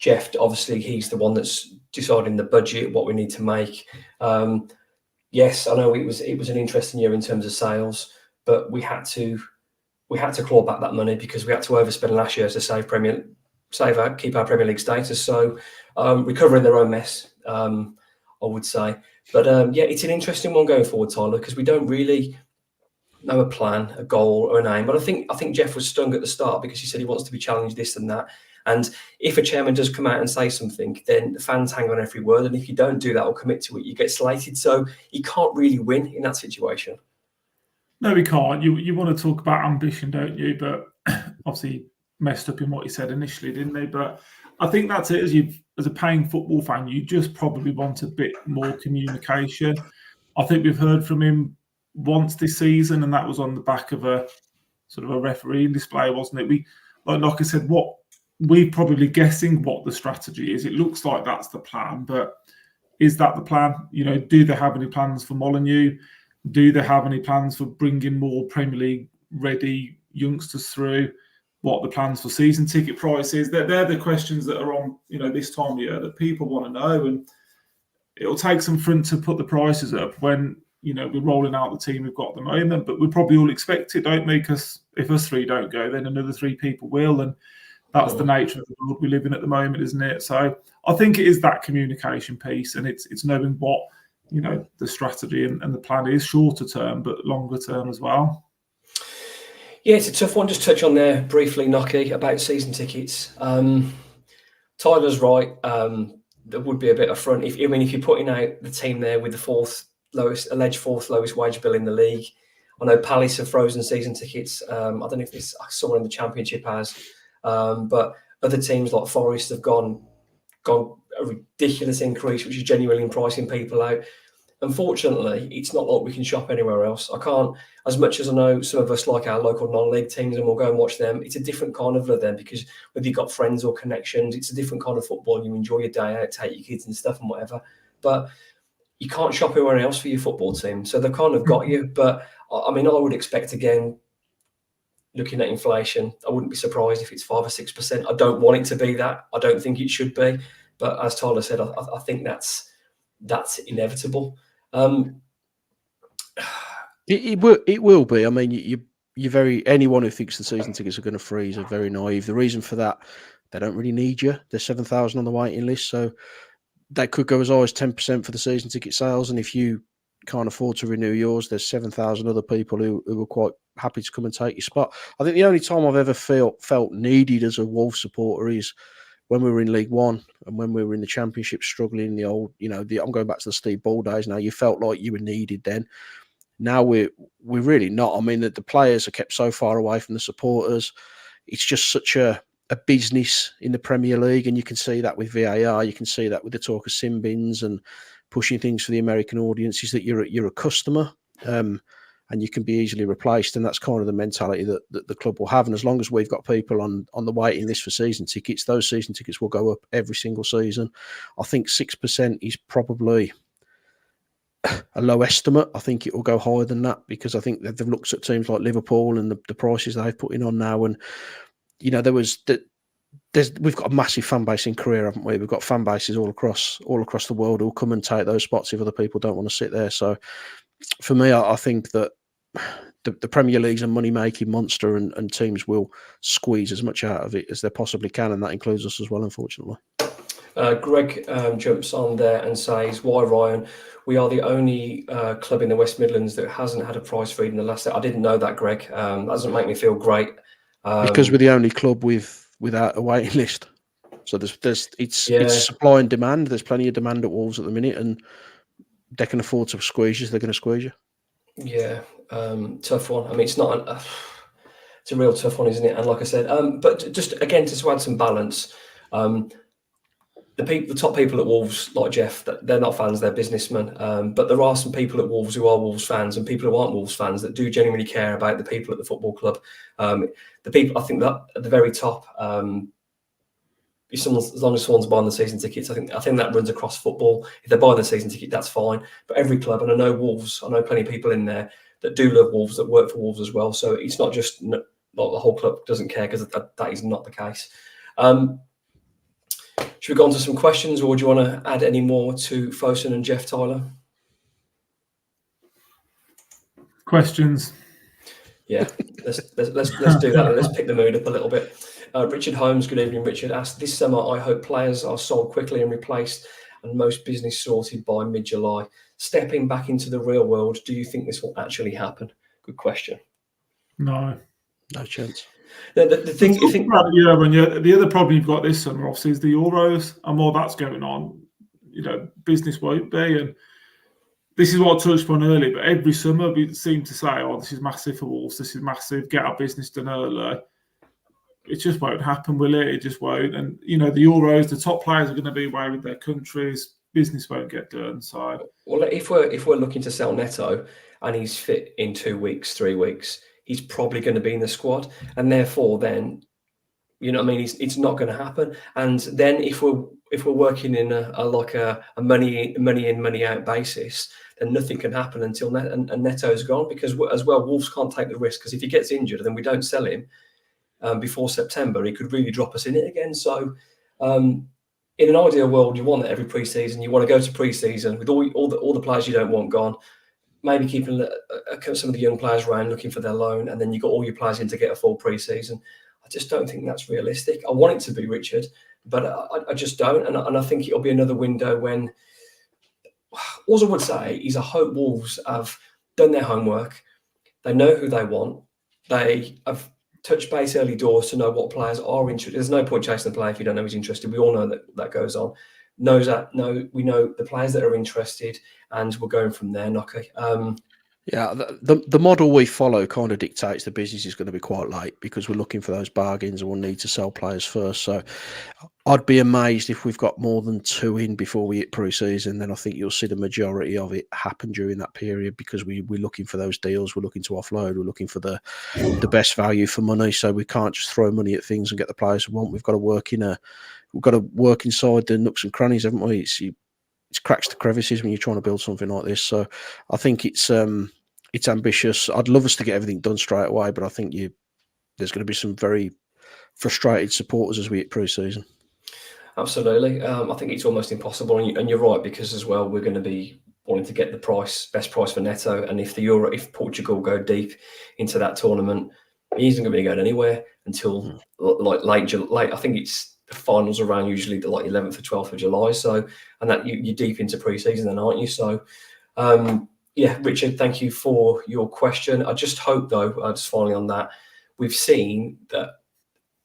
Jeff, obviously, he's the one that's deciding the budget, what we need to make. Yes, I know it was an interesting year in terms of sales, but we had to claw back that money because we had to overspend last year to keep our Premier League status. So recovering their own mess, I would say. But it's an interesting one going forward, Tyler, because we don't really know a plan, a goal, or an aim. But I think Jeff was stung at the start because he said he wants to be challenged this and that. And if a chairman does come out and say something, then the fans hang on every word. And if you don't do that or commit to it, you get slated. So you can't really win in that situation. No, we can't. You want to talk about ambition, don't you? But obviously messed up in what he said initially, didn't they? But I think that's it. As a paying football fan, you just probably want a bit more communication. I think we've heard from him once this season, and that was on the back of a sort of a refereeing display, wasn't it? Like Nocky said, we're probably guessing what the strategy is. It looks like that's the plan, but is that the plan? Do they have any plans for Molineux? Do they have any plans for bringing more Premier League ready youngsters through? What are the plans for season ticket prices? They're the questions that are on, this time of year that people want to know. And it'll take some front to put the prices up when, we're rolling out the team we've got at the moment. But we probably all expect it, don't we? Because if us three don't go, then another three people will. And that's the nature of the world we live in at the moment, isn't it? So I think it is that communication piece, and it's knowing what, the strategy and the plan is shorter term, but longer term as well. Yeah, it's a tough one. Just touch on there briefly, Nocky, about season tickets. Tyler's right. There would be a bit of front. If you're putting out the team there with the alleged fourth lowest wage bill in the league. I know Palace have frozen season tickets. I don't know if someone in the Championship has. But other teams like Forest have gone a ridiculous increase, which is genuinely pricing people out. Unfortunately, it's not like we can shop anywhere else. I can't, as much as I know some of us like our local non-league teams and we'll go and watch them, it's a different kind of love then, because whether you've got friends or connections, it's a different kind of football. You enjoy your day out, take your kids and stuff and whatever. But you can't shop anywhere else for your football team. So they've kind of got you. But I would expect, again, looking at inflation, I wouldn't be surprised if it's 5 or 6%. I don't want it to be that. I don't think it should be. But as Tyler said, I think that's inevitable. It will be. I mean, you're anyone who thinks the season tickets are going to freeze are very naive. The reason for that, they don't really need you. There's 7,000 on the waiting list, so that could go as high as 10% for the season ticket sales. And if you can't afford to renew yours, there's 7,000 other people who are quite happy to come and take your spot. I think the only time I've ever felt needed as a Wolves supporter is when we were in League One and when we were in the Championship struggling, the old, I'm going back to the Steve Ball days now. You felt like you were needed then. Now we're really not. I mean, the players are kept so far away from the supporters. It's just such a business in the Premier League, and you can see that with VAR. You can see that with the talk of sin bins and pushing things for the American audiences, that you're a customer. And you can be easily replaced, and that's kind of the mentality that the club will have. And as long as we've got people on the waiting list for season tickets, those season tickets will go up every single season. I think 6% is probably a low estimate. I think it will go higher than that, because I think that they've looked at teams like Liverpool and the prices they've put in on now. And we've got a massive fan base in Korea, haven't we? We've got fan bases all across the world who'll come and take those spots if other people don't want to sit there. So for me, I think that the Premier League's a money-making monster, and teams will squeeze as much out of it as they possibly can, and that includes us as well, unfortunately. Greg jumps on there and says, "Why, Ryan? We are the only club in the West Midlands that hasn't had a price freeze in the last." I didn't know that, Greg. That doesn't make me feel great. Because we're the only club without a waiting list. So it's supply and demand. There's plenty of demand at Wolves at the minute, and they can afford to squeeze you, they're going to squeeze you. Yeah, tough one. I mean, it's not it's a real tough one, isn't it? And like I said, but just again to add some balance, the top people at Wolves, like Jeff, they're not fans, they're businessmen. But there are some people at Wolves who are Wolves fans, and people who aren't Wolves fans that do genuinely care about the people at the football club. The people, I think, that at the very top, as long as someone's buying the season tickets, I think that runs across football. If they're buying the season ticket, that's fine. But every club, and I know Wolves, I know plenty of people in there that do love Wolves, that work for Wolves as well. So it's not just like the whole club doesn't care, because that is not the case. Should we go on to some questions, or do you want to add any more to Fosun and Jeff, Tyler? Questions. Yeah, let's do that. Let's pick the mood up a little bit. Richard Holmes, good evening, Richard, asked, this summer I hope players are sold quickly and replaced and most business sorted by mid-July. Stepping back into the real world, do you think this will actually happen? Good question. No chance. The thing, you think about the other problem you've got this summer, obviously, is the Euros, and while that's going on, business won't be. And this is what I touched on earlier, but every summer we seem to say, oh, this is massive for Wolves, this is massive, get our business done early. It just won't happen, will it? It just won't. And, the Euros, the top players are going to be away with their countries, business won't get done. So, well, if we're looking to sell Neto and he's fit in 2 weeks, 3 weeks, he's probably going to be in the squad, and therefore then, it's not going to happen. And then if we're working in a money in, money out basis, then nothing can happen until Neto's gone, because as well, Wolves can't take the risk, because if he gets injured and then we don't sell him before September, he could really drop us in it again. So in an ideal world, you want that every pre-season. You want to go to pre-season with all the players you don't want gone, maybe keeping some of the young players around looking for their loan, and then you got all your players in to get a full pre-season. I just don't think that's realistic. I want it to be, Richard, but I just don't. And I think it'll be another window when, all I would say is I hope Wolves have done their homework. They know who they want. They have touched base early doors to know what players are interested. There's no point chasing the player if you don't know he's interested. We all know that goes on. We know the players that are interested, and we're going from there. Okay. Yeah, the model we follow kind of dictates the business is going to be quite late, because we're looking for those bargains and we'll need to sell players first. So I'd be amazed if we've got more than 2 in before we hit pre-season. Then I think you'll see the majority of it happen during that period, because we're looking for those deals. We're looking to offload. We're looking for the best value for money. So we can't just throw money at things and get the players we want. We've got to work inside the nooks and crannies, haven't we? It's cracks to crevices when you're trying to build something like this. So I think it's ambitious. I'd love us to get everything done straight away, but I think there's going to be some very frustrated supporters as we hit pre-season. Absolutely. I think it's almost impossible, and you're right, because as well we're going to be wanting to get the best price for Neto, and if Portugal go deep into that tournament, he isn't going to be going anywhere until late. I think it's the finals around usually the 11th or 12th of July. So, and that you're deep into pre-season then, aren't you? So, yeah, Richard, thank you for your question. I just hope, though, just finally on that, we've seen that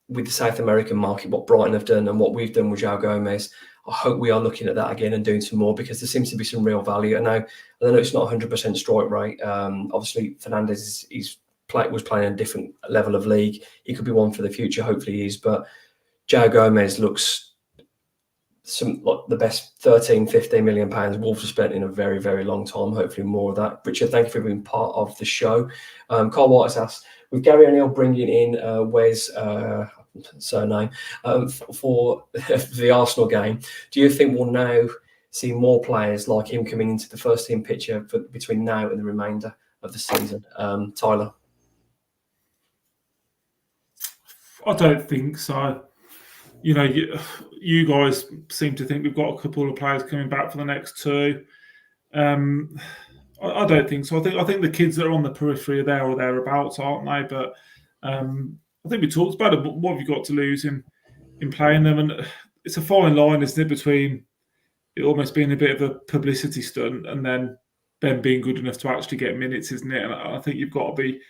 with the South American market, what Brighton have done and what we've done with João Gomez. I hope we are looking at that again and doing some more, because there seems to be some real value. And now, I know it's not 100% strike rate. Obviously, Fernandes was playing a different level of league. He could be one for the future. Hopefully he is. But João Gomez looks like the best 13, 15 million pounds Wolves have spent in a very, very long time. Hopefully more of that. Richard, thank you for being part of the show. Carl White has asked, with Gary O'Neill bringing in Wes surname for the Arsenal game, do you think we'll now see more players like him coming into the first team picture between now and the remainder of the season? Tyler? I don't think so. You guys seem to think we've got a couple of players coming back for the next 2. I don't think so. I think the kids that are on the periphery are there or thereabouts, aren't they? But I think we talked about it. But what have you got to lose in playing them? And it's a fine line, isn't it, between it almost being a bit of a publicity stunt and then them being good enough to actually get minutes, isn't it? And I think you've got to be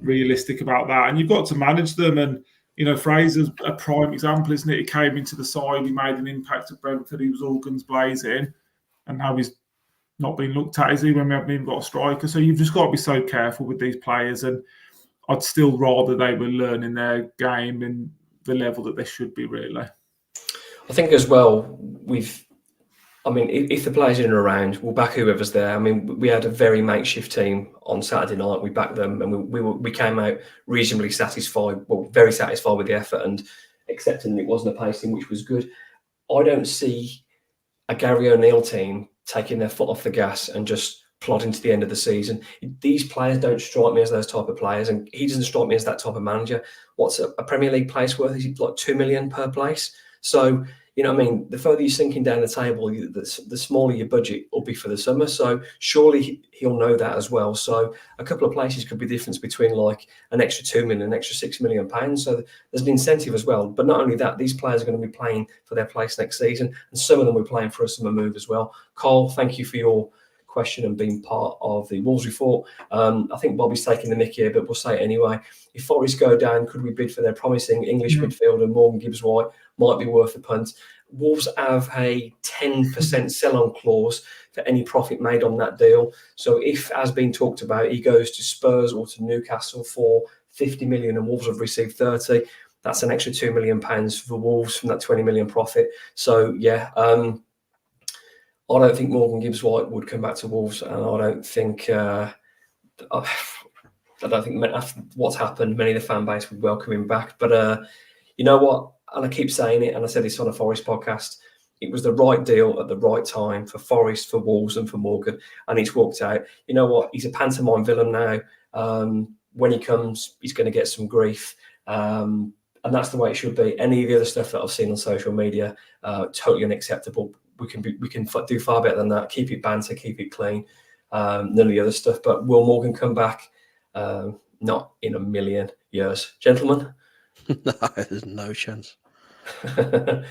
realistic about that, and you've got to manage them. And Fraser's a prime example, isn't it? He came into the side, he made an impact at Brentford, he was all guns blazing, and now he's not being looked at, is he, when we haven't even got a striker? So you've just got to be so careful with these players, and I'd still rather they were learning their game in the level that they should be, really. I think as well, if the players in and around, we'll back whoever's there. I mean, we had a very makeshift team on Saturday night. We backed them, and we came out reasonably satisfied, well, very satisfied with the effort, and accepting that it wasn't a pace team, which was good. I don't see a Gary O'Neill team taking their foot off the gas and just plodding to the end of the season. These players don't strike me as those type of players, and he doesn't strike me as that type of manager. What's a Premier League place worth? Is it like 2 million per place? So, you know what I mean? The further you're sinking down the table, the smaller your budget will be for the summer. So surely he'll know that as well. So a couple of places could be the difference between like an extra 2 million, an extra £6 million. So there's an incentive as well. But not only that, these players are going to be playing for their place next season, and some of them are playing for a summer move as well. Carl, thank you for your question and being part of the Wolves report. I think Bobby's taking the mick here, but we'll say it anyway. If Forest go down, could we bid for their promising English midfielder Morgan Gibbs-White? Might be worth a punt. Wolves have a 10% sell-on clause for any profit made on that deal. So if, as been talked about, he goes to Spurs or to Newcastle for 50 million and Wolves have received 30, that's an extra £2 million for Wolves from that 20 million profit. So yeah, I don't think Morgan Gibbs-White would come back to Wolves, and I don't think after what's happened, many of the fan base would welcome him back. But you know what? And I keep saying it, and I said this on a Forest podcast, it was the right deal at the right time for Forest, for Wolves, and for Morgan, and he's walked out. You know what? He's a pantomime villain now. When he comes, he's going to get some grief, and that's the way it should be. Any of the other stuff that I've seen on social media, totally unacceptable. We can do far better than that. Keep it banter, keep it clean. None of the other stuff. But will Morgan come back? Not in a million years, gentlemen. No, there's no chance. Well,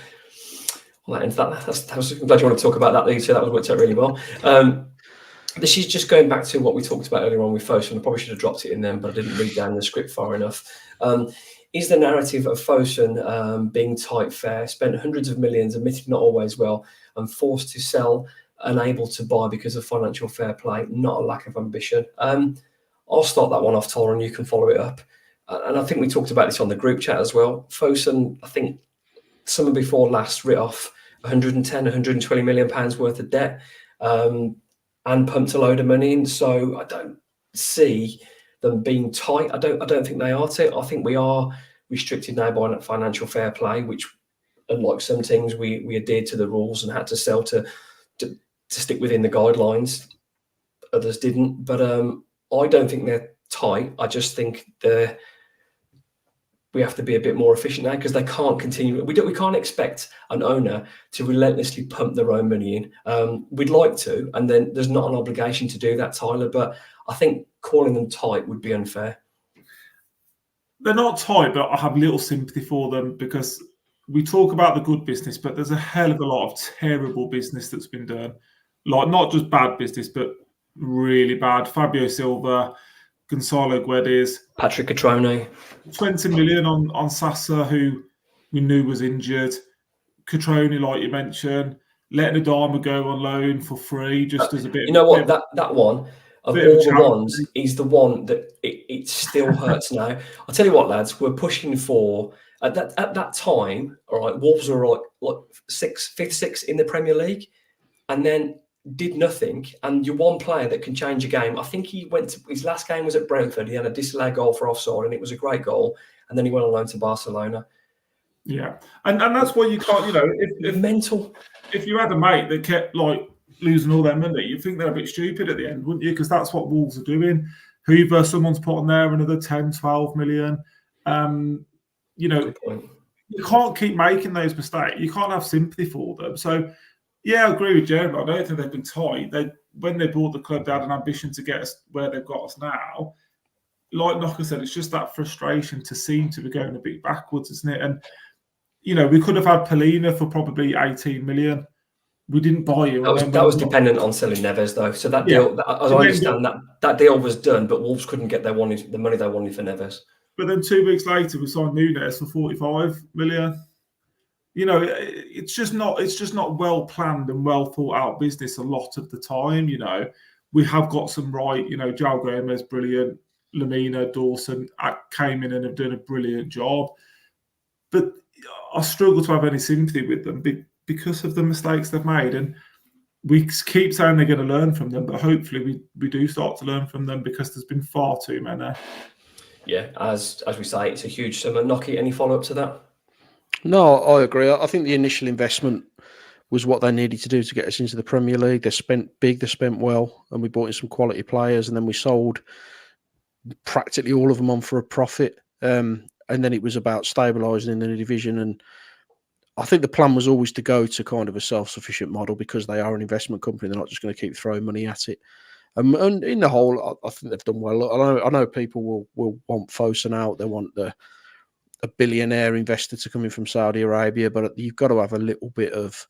that ends that. I'm glad you want to talk about that, Lisa. That was worked out really well. This is just going back to what we talked about earlier on with Fosun. I probably should have dropped it in then, but I didn't read down the script far enough. Is the narrative of Fosun being tight fair, spent hundreds of millions, admitted not always well, and forced to sell, unable to buy because of financial fair play, not a lack of ambition? I'll start that one off, Tyler, and you can follow it up. And I think we talked about this on the group chat as well. Fosun, I think summer before last, writ off 110, 120 million pounds worth of debt and pumped a load of money in. So I don't see them being tight. I don't think they are tight. I think we are restricted now by financial fair play, which, unlike some teams, we adhered to the rules and had to sell to stick within the guidelines. Others didn't. But I don't think they're tight. I just think we have to be a bit more efficient now, because they can't continue. We can't expect an owner to relentlessly pump their own money in. We'd like to, and then there's not an obligation to do that, Tyler. But I think calling them tight would be unfair. They're not tight, but I have little sympathy for them, because we talk about the good business, but there's a hell of a lot of terrible business that's been done. Like, not just bad business, but really bad. Fabio Silva, Gonzalo Guedes, Patrick Catrone, 20 million on Sasa, who we knew was injured. Catrone, like you mentioned, letting Adama go on loan for free, just as a bit. You know what? That one of all the ones is the one that it still hurts now. I'll tell you what, lads, we're pushing for at that time. All right, Wolves were like fifth, sixth in the Premier League, and then did nothing. And you're one player that can change a game. I think he went to his last game was at Brentford. He had a disallowed goal for offside, and it was a great goal. And then he went on loan to Barcelona. Yeah, and that's why you can't. You know, if mental. If you had a mate that kept like losing all their money, you'd think they're a bit stupid at the end, wouldn't you? Because that's what Wolves are doing. Hoover, someone's put on there another 10, 12 million. You know, you can't keep making those mistakes. You can't have sympathy for them. So, yeah, I agree with Jeremy. I don't think they've been tight. When they bought the club, they had an ambition to get us where they've got us now. Like Knocker said, it's just that frustration to seem to be going a bit backwards, isn't it? And, you know, we could have had Polina for probably 18 million. We didn't buy him. That was dependent on selling Neves, though. So that deal, as I understand, that deal was done, but Wolves couldn't get the money they wanted for Neves. But then 2 weeks later, we signed Nunes for 45 million. it's just not well planned and well thought out business a lot of the time. We have got some right. João Gomez, brilliant. Lamina, Dawson came in and have done a brilliant job, but I struggle to have any sympathy with them because of the mistakes they've made. And we keep saying they're going to learn from them, but hopefully we do start to learn from them, because there's been far too many. Yeah, as we say, it's a huge sum. Nocky, any follow up to that? No, I agree. I think the initial investment was what they needed to do to get us into the Premier League. They spent big, they spent well, and we brought in some quality players, and then we sold practically all of them on for a profit. And then it was about stabilising in the division. And I think the plan was always to go to kind of a self-sufficient model, because they are an investment company. They're not just going to keep throwing money at it. And in the whole, I think they've done well. I know people will want Fosun out. They want a billionaire investor to come in from Saudi Arabia, but you've got to have a little bit of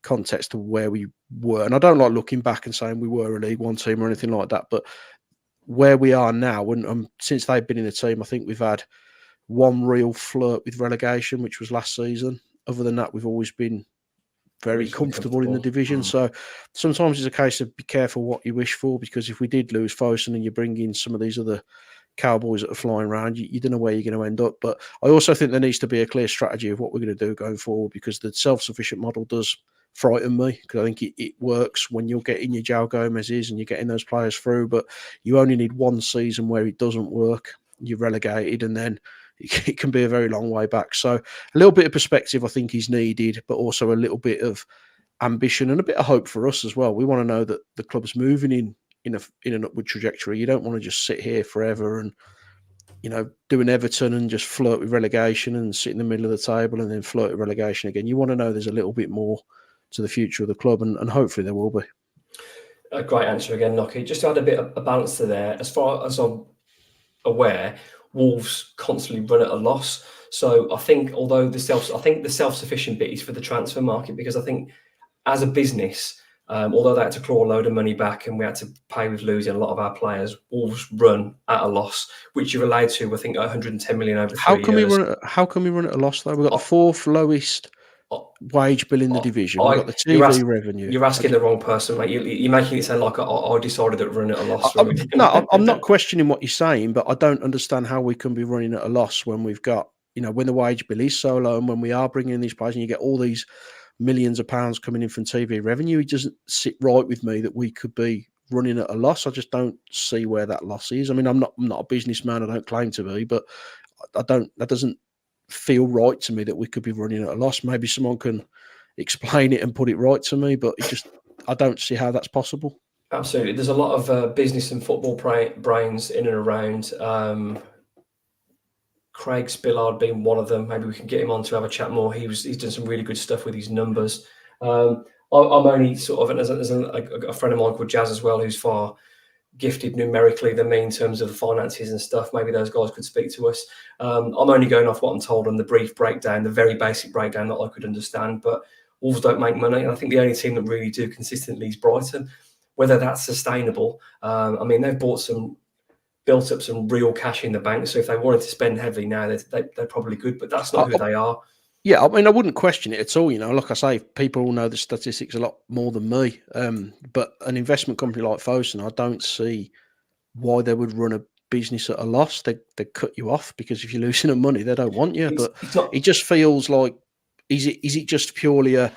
context to where we were. And I don't like looking back and saying we were a League One team or anything like that, but where we are now, and since they've been in the team, I think we've had one real flirt with relegation, which was last season. Other than that, we've always been very comfortable in the division. So sometimes it's a case of be careful what you wish for, because if we did lose Fosun and you bring in some of these other cowboys that are flying around, you don't know where you're going to end up. But I also think there needs to be a clear strategy of what we're going to do going forward, because the self-sufficient model does frighten me, because I think it works when you're getting your João Gomez's and you're getting those players through, but you only need one season where it doesn't work, you're relegated, and then it can be a very long way back. So a little bit of perspective I think is needed, but also a little bit of ambition and a bit of hope for us as well. We want to know that the club's moving in an upward trajectory. You don't want to just sit here forever and do an Everton and just flirt with relegation and sit in the middle of the table and then flirt with relegation again. You want to know there's a little bit more to the future of the club, and hopefully there will be. A great answer again, Nocky. Just to add a bit of a balance to there, as far as I'm aware, Wolves constantly run at a loss. So I think the self-sufficient bit is for the transfer market, because I think as a business, although they had to claw a load of money back and we had to pay with losing a lot of our players, Wolves run at a loss, which you're allowed to, I think, 110 million over 3 years. How can we run at a loss, though? We've got the fourth lowest wage bill in the division. We've got the TV revenue. You're asking the wrong person, mate. You're making it sound like I decided that run at a loss. No, I'm not questioning what you're saying, but I don't understand how we can be running at a loss when we've got, when the wage bill is so low and when we are bringing in these players and you get all these millions of pounds coming in from TV revenue. It doesn't sit right with me that we could be running at a loss. I just don't see where that loss is. I mean, I'm not a businessman. I don't claim to be, but that doesn't feel right to me that we could be running at a loss. Maybe someone can explain it and put it right to me, but I don't see how that's possible. Absolutely. There's a lot of business and football brains in and around. Craig Spillard being one of them. Maybe we can get him on to have a chat more. He's done some really good stuff with his numbers. I'm only sort of, and there's a friend of mine called Jazz as well, who's far gifted numerically than me in terms of the finances and stuff. Maybe those guys could speak to us. I'm only going off what I'm told on the brief breakdown, the very basic breakdown that I could understand. But Wolves don't make money, and I think the only team that really do consistently is Brighton. Whether that's sustainable, I mean, they've built up some real cash in the bank. So if they wanted to spend heavily now, they're probably good, but that's not who they are. Yeah, I mean, I wouldn't question it at all. Like I say, people all know the statistics a lot more than me. But an investment company like Fosun, I don't see why they would run a business at a loss. They cut you off, because if you're losing them money, they don't want you. It just feels like, is it just purely a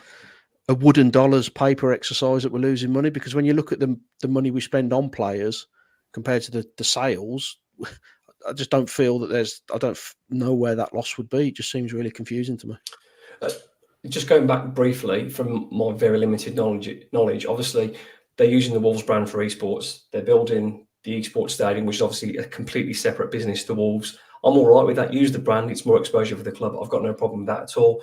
wooden dollars paper exercise that we're losing money? Because when you look at the money we spend on players compared to the sales, I just don't feel that I don't know where that loss would be. It just seems really confusing to me. Just going back briefly from my very limited knowledge, obviously they're using the Wolves brand for esports. They're building the esports stadium, which is obviously a completely separate business to Wolves. I'm all right with that. Use the brand. It's more exposure for the club. I've got no problem with that at all.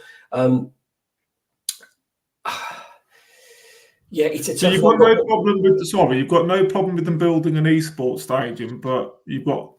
Yeah, it's a tough. So you've got no problem with you've got no problem with them building an esports stadium, but you've got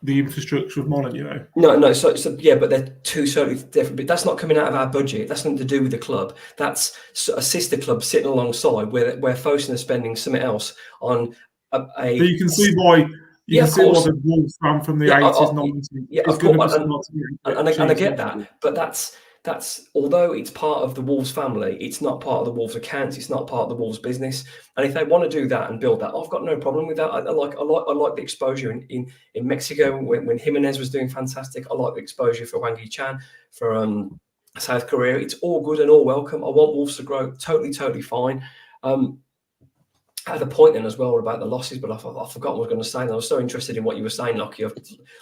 the infrastructure of Molineux. No. So yeah, but they're two totally different. But that's not coming out of our budget. That's nothing to do with the club. That's a sister club sitting alongside where Fosun are spending something else on a. So you can see why. You can see why the Wolves fan from the 80s, 90s. Yeah, of course, and I get that, but that's that's, although it's part of the Wolves family, it's not part of the Wolves accounts. It's not part of the Wolves business. And if they want to do that and build that, I've got no problem with that. I like the exposure in Mexico when Jimenez was doing fantastic. I like the exposure for Wang Yi-chan, for South Korea. It's all good and all welcome. I want Wolves to grow. Totally fine. I had a point then as well about the losses, but I forgot what I was going to say. And I was so interested in what you were saying, Lockie. I've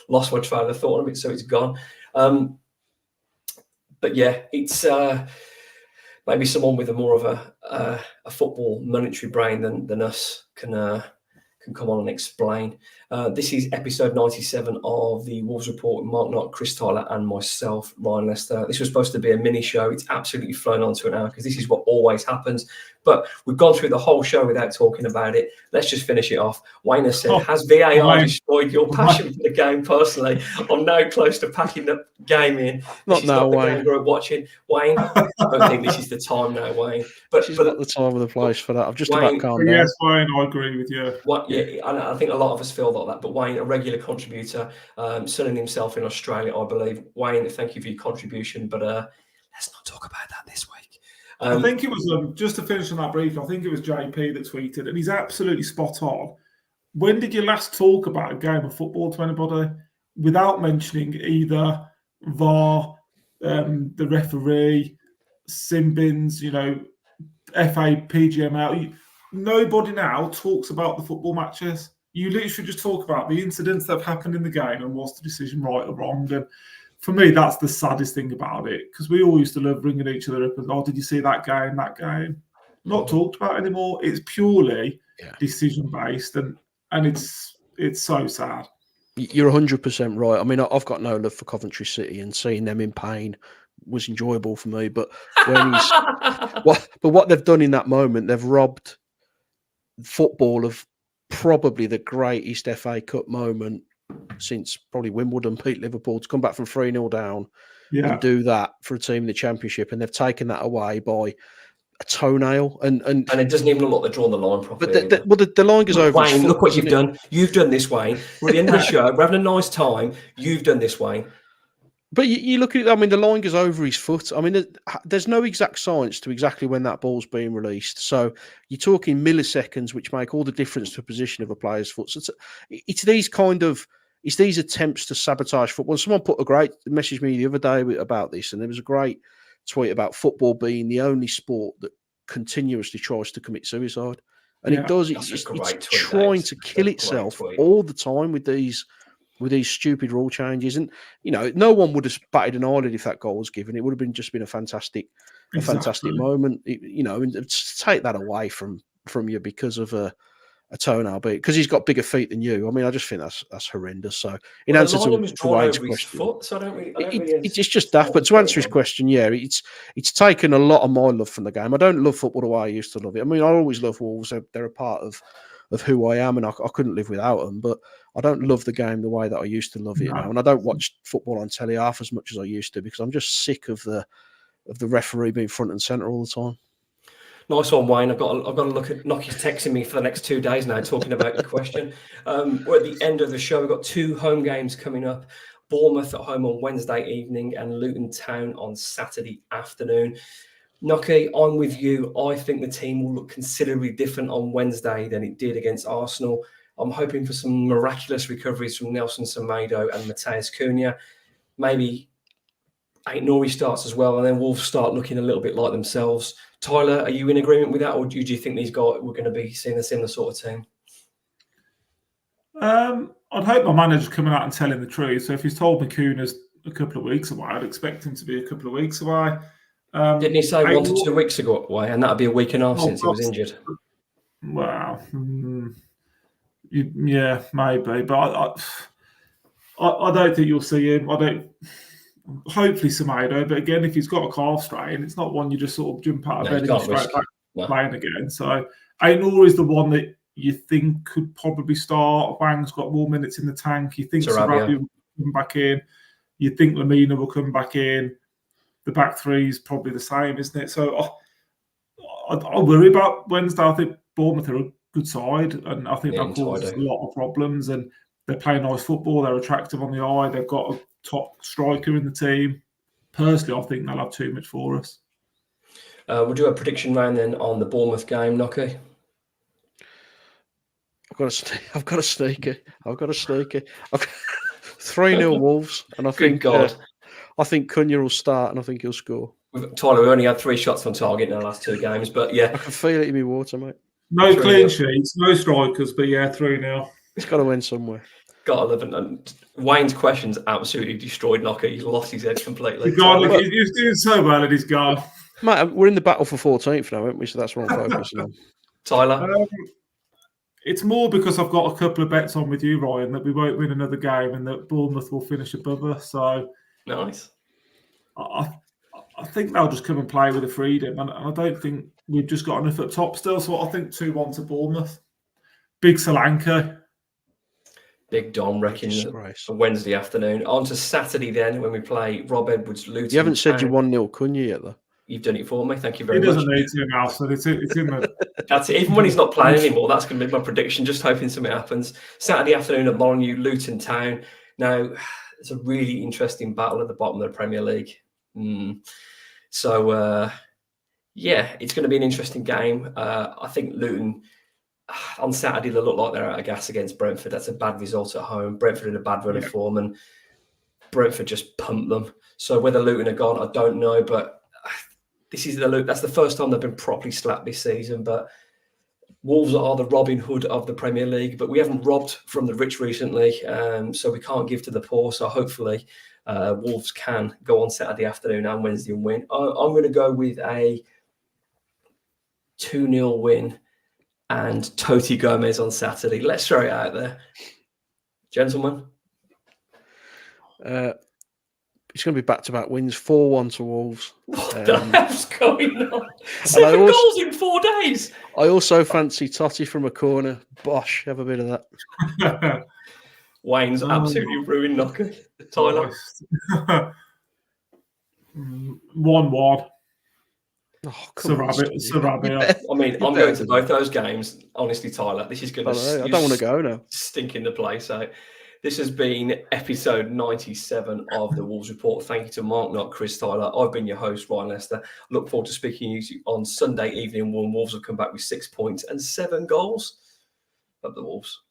lost my train of thought on it, so it's gone. But yeah, it's maybe someone with a more of a football monetary brain than us can come on and explain. This is episode 97 of the Wolves Report with Mark Knight, Chris Tyler, and myself, Ryan Lester. This was supposed to be a mini show. It's absolutely flown on to an hour because this is what always happens. But we've gone through the whole show without talking about it. Let's just finish it off. Wayne has said, has VAR destroyed your passion for the game? Personally, I'm now close to packing the game in. Not now, Wayne. Game we're watching. Wayne, I don't think this is the time now, Wayne. But this is not the time or the place for that. I've just about calmed down. Yes, Wayne, I agree with you. I think a lot of us feel like that. But Wayne, a regular contributor, sunning himself in Australia, I believe. Wayne, thank you for your contribution. But let's not talk about that this week. I think it was, just to finish on that briefly, I think it was JP that tweeted, and he's absolutely spot on. When did you last talk about a game of football to anybody without mentioning either VAR, the referee, sin bins, FA, PGML? Nobody now talks about the football matches. You literally just talk about the incidents that have happened in the game and was the decision right or wrong. And for me, that's the saddest thing about it, because we all used to love ringing each other up and, oh, did you see that game? Not talked about anymore. It's purely decision-based, and it's so sad. You're 100% right. I mean, I've got no love for Coventry City, and seeing them in pain was enjoyable for me. But what they've done in that moment, they've robbed football of probably the greatest FA Cup moment since probably Wimbledon beat Liverpool, to come back from 3-0 down and do that for a team in the Championship, and they've taken that away by a toenail, and it doesn't even look like they're drawing the line properly. But the line goes over. Wayne, look what you've done. You've done this, Wayne. We're at the end of the show. We're having a nice time. You've done this, Wayne. But you look at it, I mean, the line goes over his foot. I mean, there's no exact science to exactly when that ball's being released. So you're talking milliseconds, which make all the difference to a position of a player's foot. So it's these attempts to sabotage football. Someone put a great message me the other day about this, and there was a great tweet about football being the only sport that continuously tries to commit suicide. And it does. It's trying to kill itself all the time with these stupid rule changes. And no one would have batted an eyelid if that goal was given. It would have just been a fantastic moment. And to take that away from you because of a toenail beat, because he's got bigger feet than you. I mean, I just think that's horrendous. So in answer to Wayne's question, it's just daft. But to answer his question, it's taken a lot of my love from the game. I don't love football the way I used to love it. I mean, I always love Wolves. They're a part of who I am, and I couldn't live without them. But I don't love the game the way that I used to love it now, and I don't watch football on telly half as much as I used to, because I'm just sick of the referee being front and centre all the time. Nice one, Wayne. I've got to look at Nokia's texting me for the next 2 days now, talking about your question. We're at the end of the show. We've got 2 home games coming up. Bournemouth at home on Wednesday evening and Luton Town on Saturday afternoon. Noki, I'm with you. I think the team will look considerably different on Wednesday than it did against Arsenal. I'm hoping for some miraculous recoveries from Nelson Semedo and Mateus Cunha. Maybe Aït-Nouri starts as well, and then Wolves start looking a little bit like themselves. Tyler, are you in agreement with that, or do you think these guys we're going to be seeing a similar sort of team? I'd hope my manager's coming out and telling the truth. So if he's told me Cunha's a couple of weeks away, I'd expect him to be a couple of weeks away. Didn't he say 1 to 2 weeks ago away, and that'd be a week and a half since he was injured? Wow. Yeah, maybe, but I don't think you'll see him. Hopefully Semedo, but again, if he's got a calf strain, it's not one you just sort of jump out of bed and go straight back playing again. So Aït-Nouri is the one that you think could probably start. Wang's got more minutes in the tank. You think Sarabia will come back in. You think Lamina will come back in. The back three is probably the same, isn't it? So I worry about Wednesday. I think Bournemouth are a good side, and I think that causes a lot of problems. And they're playing nice football. They're attractive on the eye. They've got a top striker in the team. personally, I think they'll have too much for us. We'll do a prediction round then on the Bournemouth game, Nocky. I've got a sneaker. 3-0 Wolves, and I think God. I think Cunha will start, and I think he'll score. Tyler, we only had 3 shots on target in our last 2 games, but yeah. I can feel it in my water, mate. No clean sheets, no strikers, but yeah, 3-0. He's got to win somewhere. Got to live it. And Wayne's questions absolutely destroyed Nocky. He's lost his head completely. God, look, he's doing so well at his goal. Mate, we're in the battle for 14th now, aren't we? So that's what I'm focusing on. Tyler? It's more because I've got a couple of bets on with you, Ryan, that we won't win another game and that Bournemouth will finish above us. So nice. I think they'll just come and play with the freedom. And I don't think we've just got enough up top still. So I think 2-1 to Bournemouth. Big Solanke. Big Dom wrecking Wednesday afternoon. On to Saturday then when we play Rob Edwards Luton. You haven't said you 1-0 Cunha yet, though. You've done it for me. Thank you very much. He doesn't need to now, so it's in the... That's it. Even when he's not playing anymore, that's going to be my prediction. Just hoping something happens. Saturday afternoon at Molineux, Luton Town. Now, it's a really interesting battle at the bottom of the Premier League. So, yeah, it's going to be an interesting game. I think Luton, on Saturday, they look like they're out of gas against Brentford. That's a bad result at home. Brentford in a bad run of form, and Brentford just pumped them. So whether Luton are gone, I don't know, but that's the first time they've been properly slapped this season. But Wolves are the Robin Hood of the Premier League, but we haven't robbed from the rich recently, so we can't give to the poor. So hopefully Wolves can go on Saturday afternoon and Wednesday and win. I'm going to go with a 2-0 win and Toti Gomez on Saturday. Let's throw it out there. Gentlemen. It's going to be back-to-back wins, 4-1 to Wolves. What the hell's going on? 7 goals in 4 days. I also fancy Totti from a corner. Bosh, have a bit of that. Wayne's absolutely ruined Knocker. Tyler. 1-1. Oh, Sarabia. I mean, I'm going to both those games. Honestly, Tyler, this is going to... I don't want to go now. Stink in the place. So this has been episode 97 of the Wolves Report. Thank you to Mark Knott, Chris Tyler. I've been your host, Ryan Lester. Look forward to speaking to you on Sunday evening when Wolves will come back with 6 points and 7 goals. Up the Wolves.